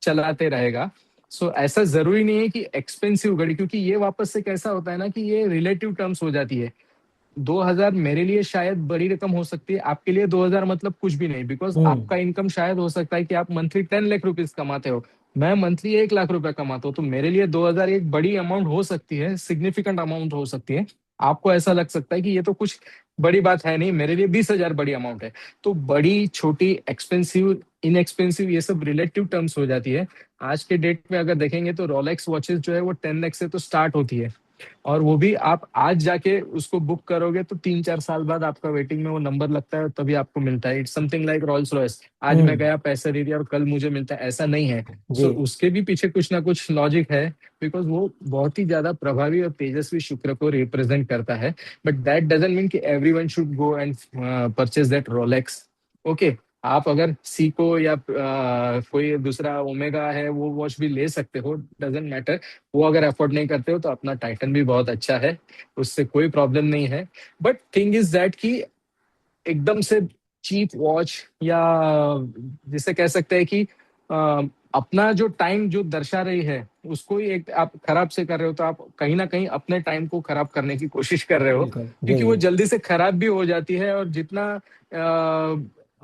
चलाते रहेगा। सो ऐसा जरूरी नहीं है कि एक्सपेंसिव घड़ी, क्योंकि ये वापस से कैसा होता है ना कि ये रिलेटिव टर्म्स हो जाती है। 2,000 मेरे लिए शायद बड़ी रकम हो सकती है, आपके लिए 2,000 मतलब कुछ भी नहीं, बिकॉज हम्म। आपका इनकम शायद हो सकता है कि आप मंथली 10 लाख रुपीज कमाते हो, मैं मंथली 1 लाख रुपए कमाता हूँ। तो मेरे लिए 2,000 एक बड़ी अमाउंट हो सकती है, सिग्निफिकेंट अमाउंट हो सकती है। आपको ऐसा लग सकता है कि ये तो कुछ बड़ी बात है नहीं, मेरे लिए 20,000 बड़ी अमाउंट है। तो बड़ी, छोटी, एक्सपेंसिव, इनएक्सपेंसिव, ये सब रिलेटिव टर्म्स हो जाती है। आज के डेट में अगर देखेंगे तो रोलेक्स वॉचेस जो है वो 10 लाख से तो स्टार्ट होती है, और वो भी आप आज जाके उसको बुक करोगे तो 3-4 साल बाद आपका वेटिंग में वो नंबर लगता है, तभी आपको मिलता है। It's something like Rolls Royce, आज मैं हम्म। गया पैसे दे दिया और कल मुझे मिलता है, ऐसा नहीं है। जी। सो उसके भी पीछे कुछ ना कुछ लॉजिक है, बिकॉज वो बहुत ही ज्यादा प्रभावी और तेजस्वी शुक्र को रिप्रेजेंट करता है। बट दैट डजंट मीन कि everyone should go and purchase that Rolex. Okay, आप अगर सीको या कोई दूसरा ओमेगा है वो वॉच भी ले सकते हो, डजेंट मैटर। वो अगर अफोर्ड नहीं करते हो तो अपना टाइटन भी बहुत अच्छा है, उससे कोई प्रॉब्लम नहीं है। बट थिंग इज दैट कि एकदम से चीप वॉच, या जिसे कह सकते हैं कि अपना जो टाइम जो दर्शा रही है उसको ही एक आप खराब से कर रहे हो, तो आप कहीं ना कहीं अपने टाइम को खराब करने की कोशिश कर रहे हो। बिल्कुल जी। क्योंकि वो जल्दी से खराब भी हो जाती है। और जितना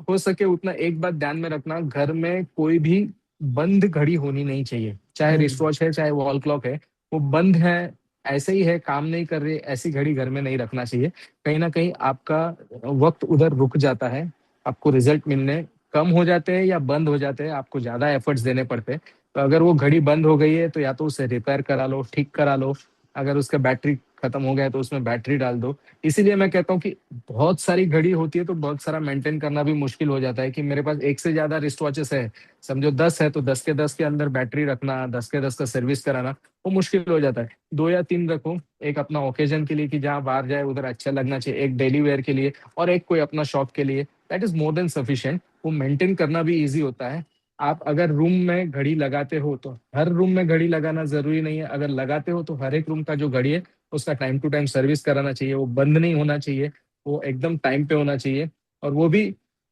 हो सके उतना एक बात ध्यान में रखना, घर में कोई भी बंद घड़ी होनी नहीं चाहिए। चाहे रिस्ट हम्म। वॉच है चाहे वॉल क्लॉक है, वो बंद है, ऐसे ही है, काम नहीं कर रही, ऐसी घड़ी घर में नहीं रखना चाहिए। कहीं ना कहीं आपका वक्त उधर रुक जाता है, आपको रिजल्ट मिलने कम हो जाते हैं या बंद हो जाते हैं, आपको ज्यादा एफर्ट्स देने पड़ते हैं। तो अगर वो घड़ी बंद हो गई है तो या तो उसे रिपेयर करा लो, ठीक करा लो। अगर उसका बैटरी खत्म हो गया है तो उसमें बैटरी डाल दो। इसीलिए मैं कहता हूँ कि बहुत सारी घड़ी होती है तो बहुत सारा मेंटेन करना भी मुश्किल हो जाता है। कि मेरे पास एक से ज्यादा रिस्ट वॉचेस है, समझो 10 है, तो 10 के अंदर बैटरी रखना, 10 का सर्विस कराना वो मुश्किल हो जाता है। 2 या 3 रखो, एक अपना ओकेजन के लिए कि जहाँ बाहर जाए उधर अच्छा लगना चाहिए, एक डेली वेयर के लिए, और एक कोई अपना शॉप के लिए। That is more than sufficient. वो मेंटेन करना भी इजी होता है। आप अगर रूम में घड़ी लगाते हो तो हर रूम में घड़ी लगाना जरूरी नहीं है। अगर लगाते हो तो हर एक रूम का जो घड़ी है उसका टाइम टू टाइम सर्विस कराना चाहिए। वो बंद नहीं होना चाहिए, वो एकदम टाइम पे होना चाहिए। और वो भी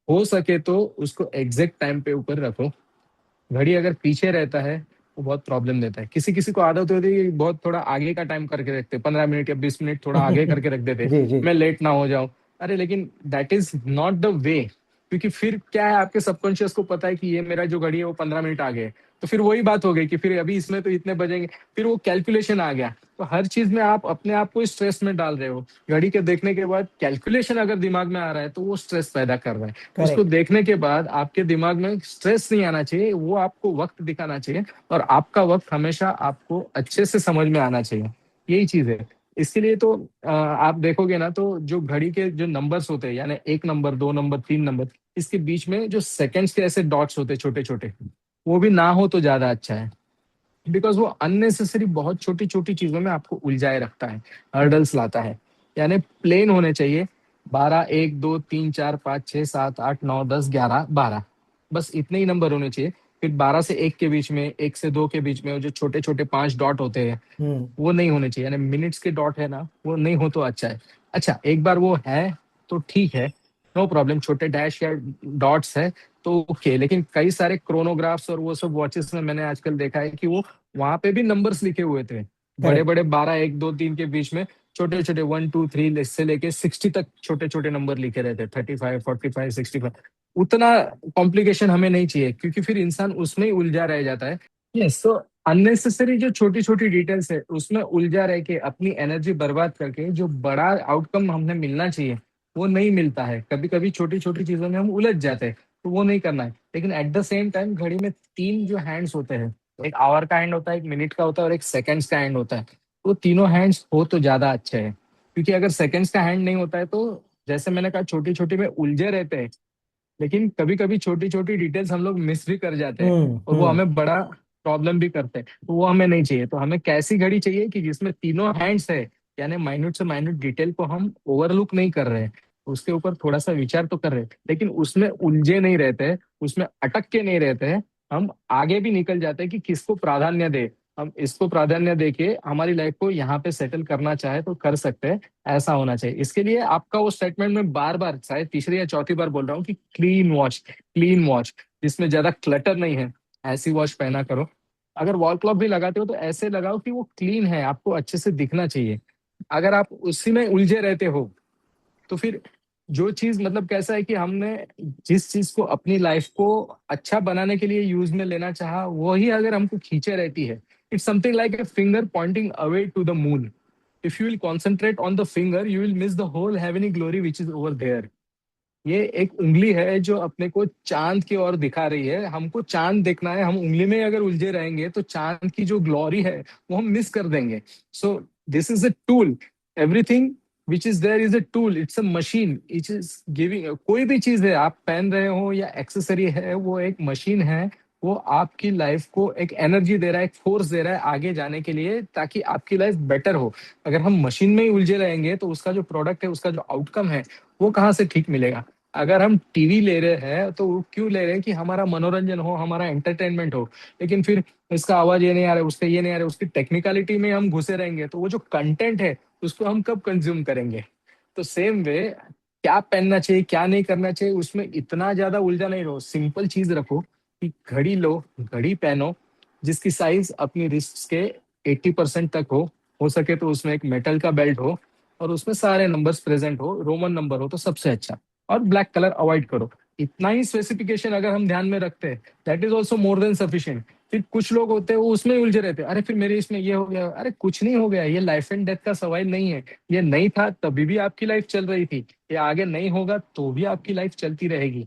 हो सके तो उसको एग्जैक्ट टाइम पे ऊपर रखो। घड़ी अगर पीछे रहता है वो बहुत प्रॉब्लम देता है। किसी किसी को आदत होती है कि बहुत थोड़ा आगे का टाइम करके रखते, 15 मिनट या 20 मिनट थोड़ा आगे करके रख देते, जी जी। मैं लेट ना हो जाऊं। अरे लेकिन that is not the way. क्योंकि फिर क्या है, आपके सबकॉन्शियस को पता है कि ये मेरा जो घड़ी है वो 15 मिनट आगे है। तो फिर वही बात हो गई कि फिर अभी इसमें तो इतने बजेंगे। फिर वो कैलकुलेशन आ गया। तो हर चीज में आप अपने आप को स्ट्रेस में डाल रहे हो। घड़ी के देखने के बाद कैलकुलेशन अगर दिमाग में आ रहा है तो वो स्ट्रेस पैदा कर रहा है। उसको करेक्ट। देखने के बाद आपके दिमाग में स्ट्रेस नहीं आना चाहिए, वो आपको वक्त दिखाना चाहिए। और आपका वक्त हमेशा आपको अच्छे से समझ में आना चाहिए। यही चीज है। इसके लिए तो आप देखोगे ना तो जो घड़ी के जो नंबर्स होते हैं, यानी 1 नंबर, 2 नंबर, 3 नंबर, इसके बीच में जो सेकंड्स के ऐसे डॉट्स होते हैं छोटे छोटे, वो भी ना हो तो ज्यादा अच्छा है। बिकॉज वो अननेसेसरी बहुत छोटी छोटी चीजों में आपको उलझाए रखता है, हर्डल्स लाता है। यानी प्लेन होने चाहिए। 12, 1, 2, 3, 4, 5, 6, 7, 8, 9, 10, 11, 12, बस इतने ही नंबर होने चाहिए। फिर 12 से 1 के बीच में, 1 से 2 के बीच में वो जो छोटे छोटे 5 डॉट होते हैं हम्म। वो नहीं होने चाहिए। यानी मिनट्स के डॉट है ना, वो नहीं हो तो अच्छा है। अच्छा, एक बार वो है तो ठीक है, नो प्रॉब्लम, छोटे डैश या डॉट्स है तो ओके। लेकिन कई सारे क्रोनोग्राफ्स और वो सब वॉचेस में मैंने आजकल देखा है कि वो वहां पे भी नंबर्स लिखे हुए थे, बड़े करेक्ट। बड़े 12, 1, 2, 3 के बीच में छोटे छोटे 1, 2, 3 से लेके 60 तक छोटे छोटे नंबर लिखे रहते, 35, 45, 65। उतना कॉम्प्लिकेशन हमें नहीं चाहिए, क्योंकि फिर इंसान उसमें ही उलझा रह जाता है। यस, तो अननेसेसरी जो छोटी छोटी डिटेल्स है उसमें उलझा रह के अपनी एनर्जी बर्बाद करके जो बड़ा आउटकम हमें मिलना चाहिए वो नहीं मिलता है। कभी कभी छोटी छोटी चीजों में हम उलझ जाते हैं, तो वो नहीं करना है। लेकिन एट द सेम टाइम घड़ी में 3 जो हैंड्स होते हैं, एक आवर का हैंड होता है, एक मिनट का होता है और एक सेकंड्स का हैंड होता है। तो तीनों हैंड्स हो तो ज्यादा अच्छे है। क्योंकि अगर सेकंड्स का हैंड नहीं होता है तो जैसे मैंने कहा छोटी छोटी में उलझे रहते हैं। लेकिन कभी कभी छोटी छोटी डिटेल्स हम लोग मिस भी कर जाते हैं और वो हम्म। हमें बड़ा प्रॉब्लम भी करते हैं। तो वो हमें नहीं चाहिए। तो हमें कैसी घड़ी चाहिए कि जिसमें तीनों हैंड्स है, यानी माइन्यूट से माइन्यूट डिटेल को हम ओवरलुक नहीं कर रहे हैं, उसके ऊपर थोड़ा सा विचार तो कर रहे हैं, लेकिन उसमें उलझे नहीं रहते हैं, उसमें अटक के नहीं रहते हैं। हम आगे भी निकल जाते हैं कि किसको प्राधान्य दे। हम इसको प्राधान्य देके हमारी लाइफ को यहाँ पे सेटल करना चाहे तो कर सकते हैं। ऐसा होना चाहिए। इसके लिए आपका वो स्टेटमेंट में बार बार शायद तीसरी या चौथी बार बोल रहा हूँ कि क्लीन वॉच, क्लीन वॉच, जिसमें ज्यादा क्लटर नहीं है, ऐसी वॉच पहना करो। अगर वॉल क्लॉक भी लगाते हो तो ऐसे लगाओ कि वो क्लीन है, आपको अच्छे से दिखना चाहिए। अगर आप उसी में उलझे रहते हो तो फिर जो चीज, मतलब कैसा है कि हमने जिस चीज को अपनी लाइफ को अच्छा बनाने के लिए यूज में लेना चाहा, वही अगर हमको खींचे रहती है, it's something like a finger pointing away to the moon. If you will concentrate on the finger you will miss the whole heavenly glory which is over there. ये एक उंगली है जो अपने को चांद की ओर दिखा रही है, हमको चांद देखना है। हम उंगली में अगर उलझे रहेंगे तो चांद की जो ग्लोरी है वो हम मिस कर देंगे। So this is a tool. Everything which is there is a tool, it's a machine which is giving. कोई भी चीज है आप पहन रहे हो या एक्सेसरी है, वो एक मशीन है। वो आपकी लाइफ को एक एनर्जी दे रहा है, एक फोर्स दे रहा है आगे जाने के लिए, ताकि आपकी लाइफ बेटर हो। अगर हम मशीन में ही उलझे रहेंगे तो उसका जो प्रोडक्ट है, उसका जो आउटकम है, वो कहाँ से ठीक मिलेगा। अगर हम टीवी ले रहे हैं तो वो क्यों ले रहे हैं कि हमारा मनोरंजन हो, हमारा एंटरटेनमेंट हो, लेकिन फिर इसका आवाज ये नहीं आ रहा है, उसका ये नहीं आ रहा है, उसकी टेक्निकलिटी में हम घुसे रहेंगे तो वो जो कंटेंट है उसको हम कब कंज्यूम करेंगे। तो सेम वे, क्या पहनना चाहिए क्या नहीं करना चाहिए उसमें इतना ज्यादा उलझा नहीं रहो, सिंपल चीज रखो कि घड़ी लो, घड़ी पहनो जिसकी साइज अपनी रिस्ट के 80% तक हो सके तो उसमें एक मेटल का बेल्ट हो और उसमें सारे नंबर्स प्रेजेंट हो, रोमन नंबर हो तो सबसे अच्छा, और ब्लैक कलर अवॉइड करो। इतना ही स्पेसिफिकेशन अगर हम ध्यान में रखते हैं, that is also more than sufficient. फिर कुछ लोग होते हैं वो उसमें ही उलझे रहते हैं, अरे फिर मेरे इसमें ये हो गया, अरे कुछ नहीं हो गया, ये लाइफ एंड डेथ का सवाल नहीं है। ये नहीं था तभी भी आपकी लाइफ चल रही थी, ये आगे नहीं होगा तो भी आपकी लाइफ चलती रहेगी।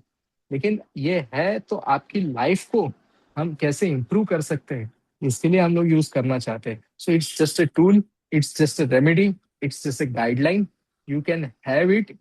लेकिन ये है तो आपकी लाइफ को हम कैसे इंप्रूव कर सकते हैं, इसके लिए हम लोग यूज करना चाहते हैं। So it's just a tool, it's just a remedy, it's just a guideline. You can have it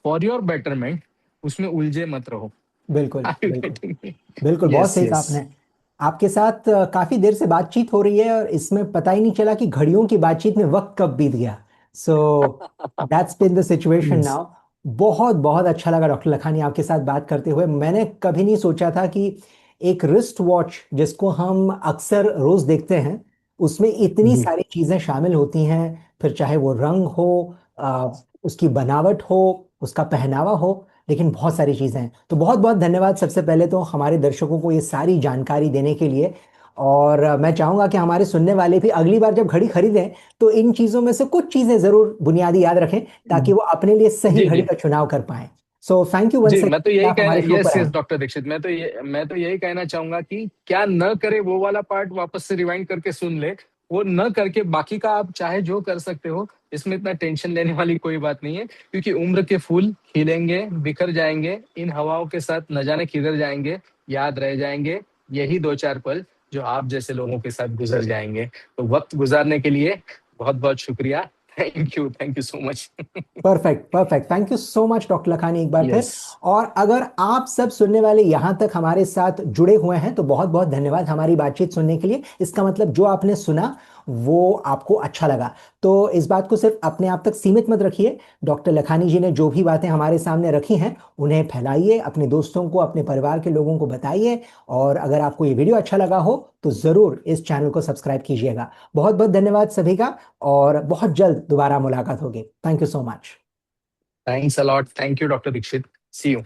for your betterment, उसमें उलझे मत रहो। बिल्कुल Are you बिल्कुल। getting me? बिल्कुल बहुत Yes, सही कहा yes. आपने। आपके साथ काफी देर से बातचीत हो रही है और इसमें पता ही नहीं चला कि घड़ियों की बातचीत में वक्त कब बीत गया। So that's been the situation Yes. Now. बहुत बहुत अच्छा लगा डॉक्टर लखानी आपके साथ बात करते हुए। मैंने कभी नहीं सोचा था कि एक रिस्ट वॉच जिसको हम अक्सर रोज देखते हैं उसमें इतनी जी सारी चीजें शामिल होती हैं। फिर चाहे वो रंग हो, उसकी बनावट हो, उसका पहनावा हो, लेकिन बहुत सारी चीजें हैं। तो बहुत बहुत धन्यवाद सबसे पहले तो हमारे दर्शकों को ये सारी जानकारी देने के लिए। और मैं चाहूंगा कि हमारे सुनने वाले भी अगली बार जब घड़ी खरीदें तो इन चीजों में से कुछ चीजें जरूर बुनियादी याद रखें ताकि वो अपने लिए सही जी घड़ी जी का चुनाव कर पाए। सो थैंक यू जी। वंस मैं तो अगेन यही आप कहना, हमारे शो यस पर यस आए। डॉक्टर दीक्षित, मैं तो यही कहना चाहूंगा कि क्या न करे वो वाला पार्ट वापस से रिवाइंड करके सुन ले, वो न करके बाकी का आप चाहे जो कर सकते हो। इसमें इतना टेंशन लेने वाली कोई बात नहीं है, क्योंकि उम्र के फूल खिलेंगे बिखर जाएंगे, इन हवाओं के साथ न जाने किधर जाएंगे, याद रह जाएंगे यही दो चार पल जो आप जैसे लोगों के साथ गुजर जाएंगे। तो वक्त गुजारने के लिए बहुत बहुत शुक्रिया। Thank you so much. Perfect perfect, thank you so much doctor Lakhani एक बार फिर। यस और अगर आप सब सुनने वाले यहाँ तक हमारे साथ जुड़े हुए हैं तो बहुत बहुत धन्यवाद हमारी बातचीत सुनने के लिए। इसका मतलब जो आपने सुना वो आपको अच्छा लगा। तो इस बात को सिर्फ अपने आप तक सीमित मत रखिए। डॉक्टर लखानी जी ने जो भी बातें हमारे सामने रखी हैं उन्हें फैलाइए, अपने दोस्तों को, अपने परिवार के लोगों को बताइए। और अगर आपको ये वीडियो अच्छा लगा हो तो ज़रूर इस चैनल को सब्सक्राइब कीजिएगा। बहुत बहुत धन्यवाद सभी का। और बहुत जल्द दोबारा मुलाकात होगी। Thank you so much. Thanks a lot, thank you doctor Dikshit, see you.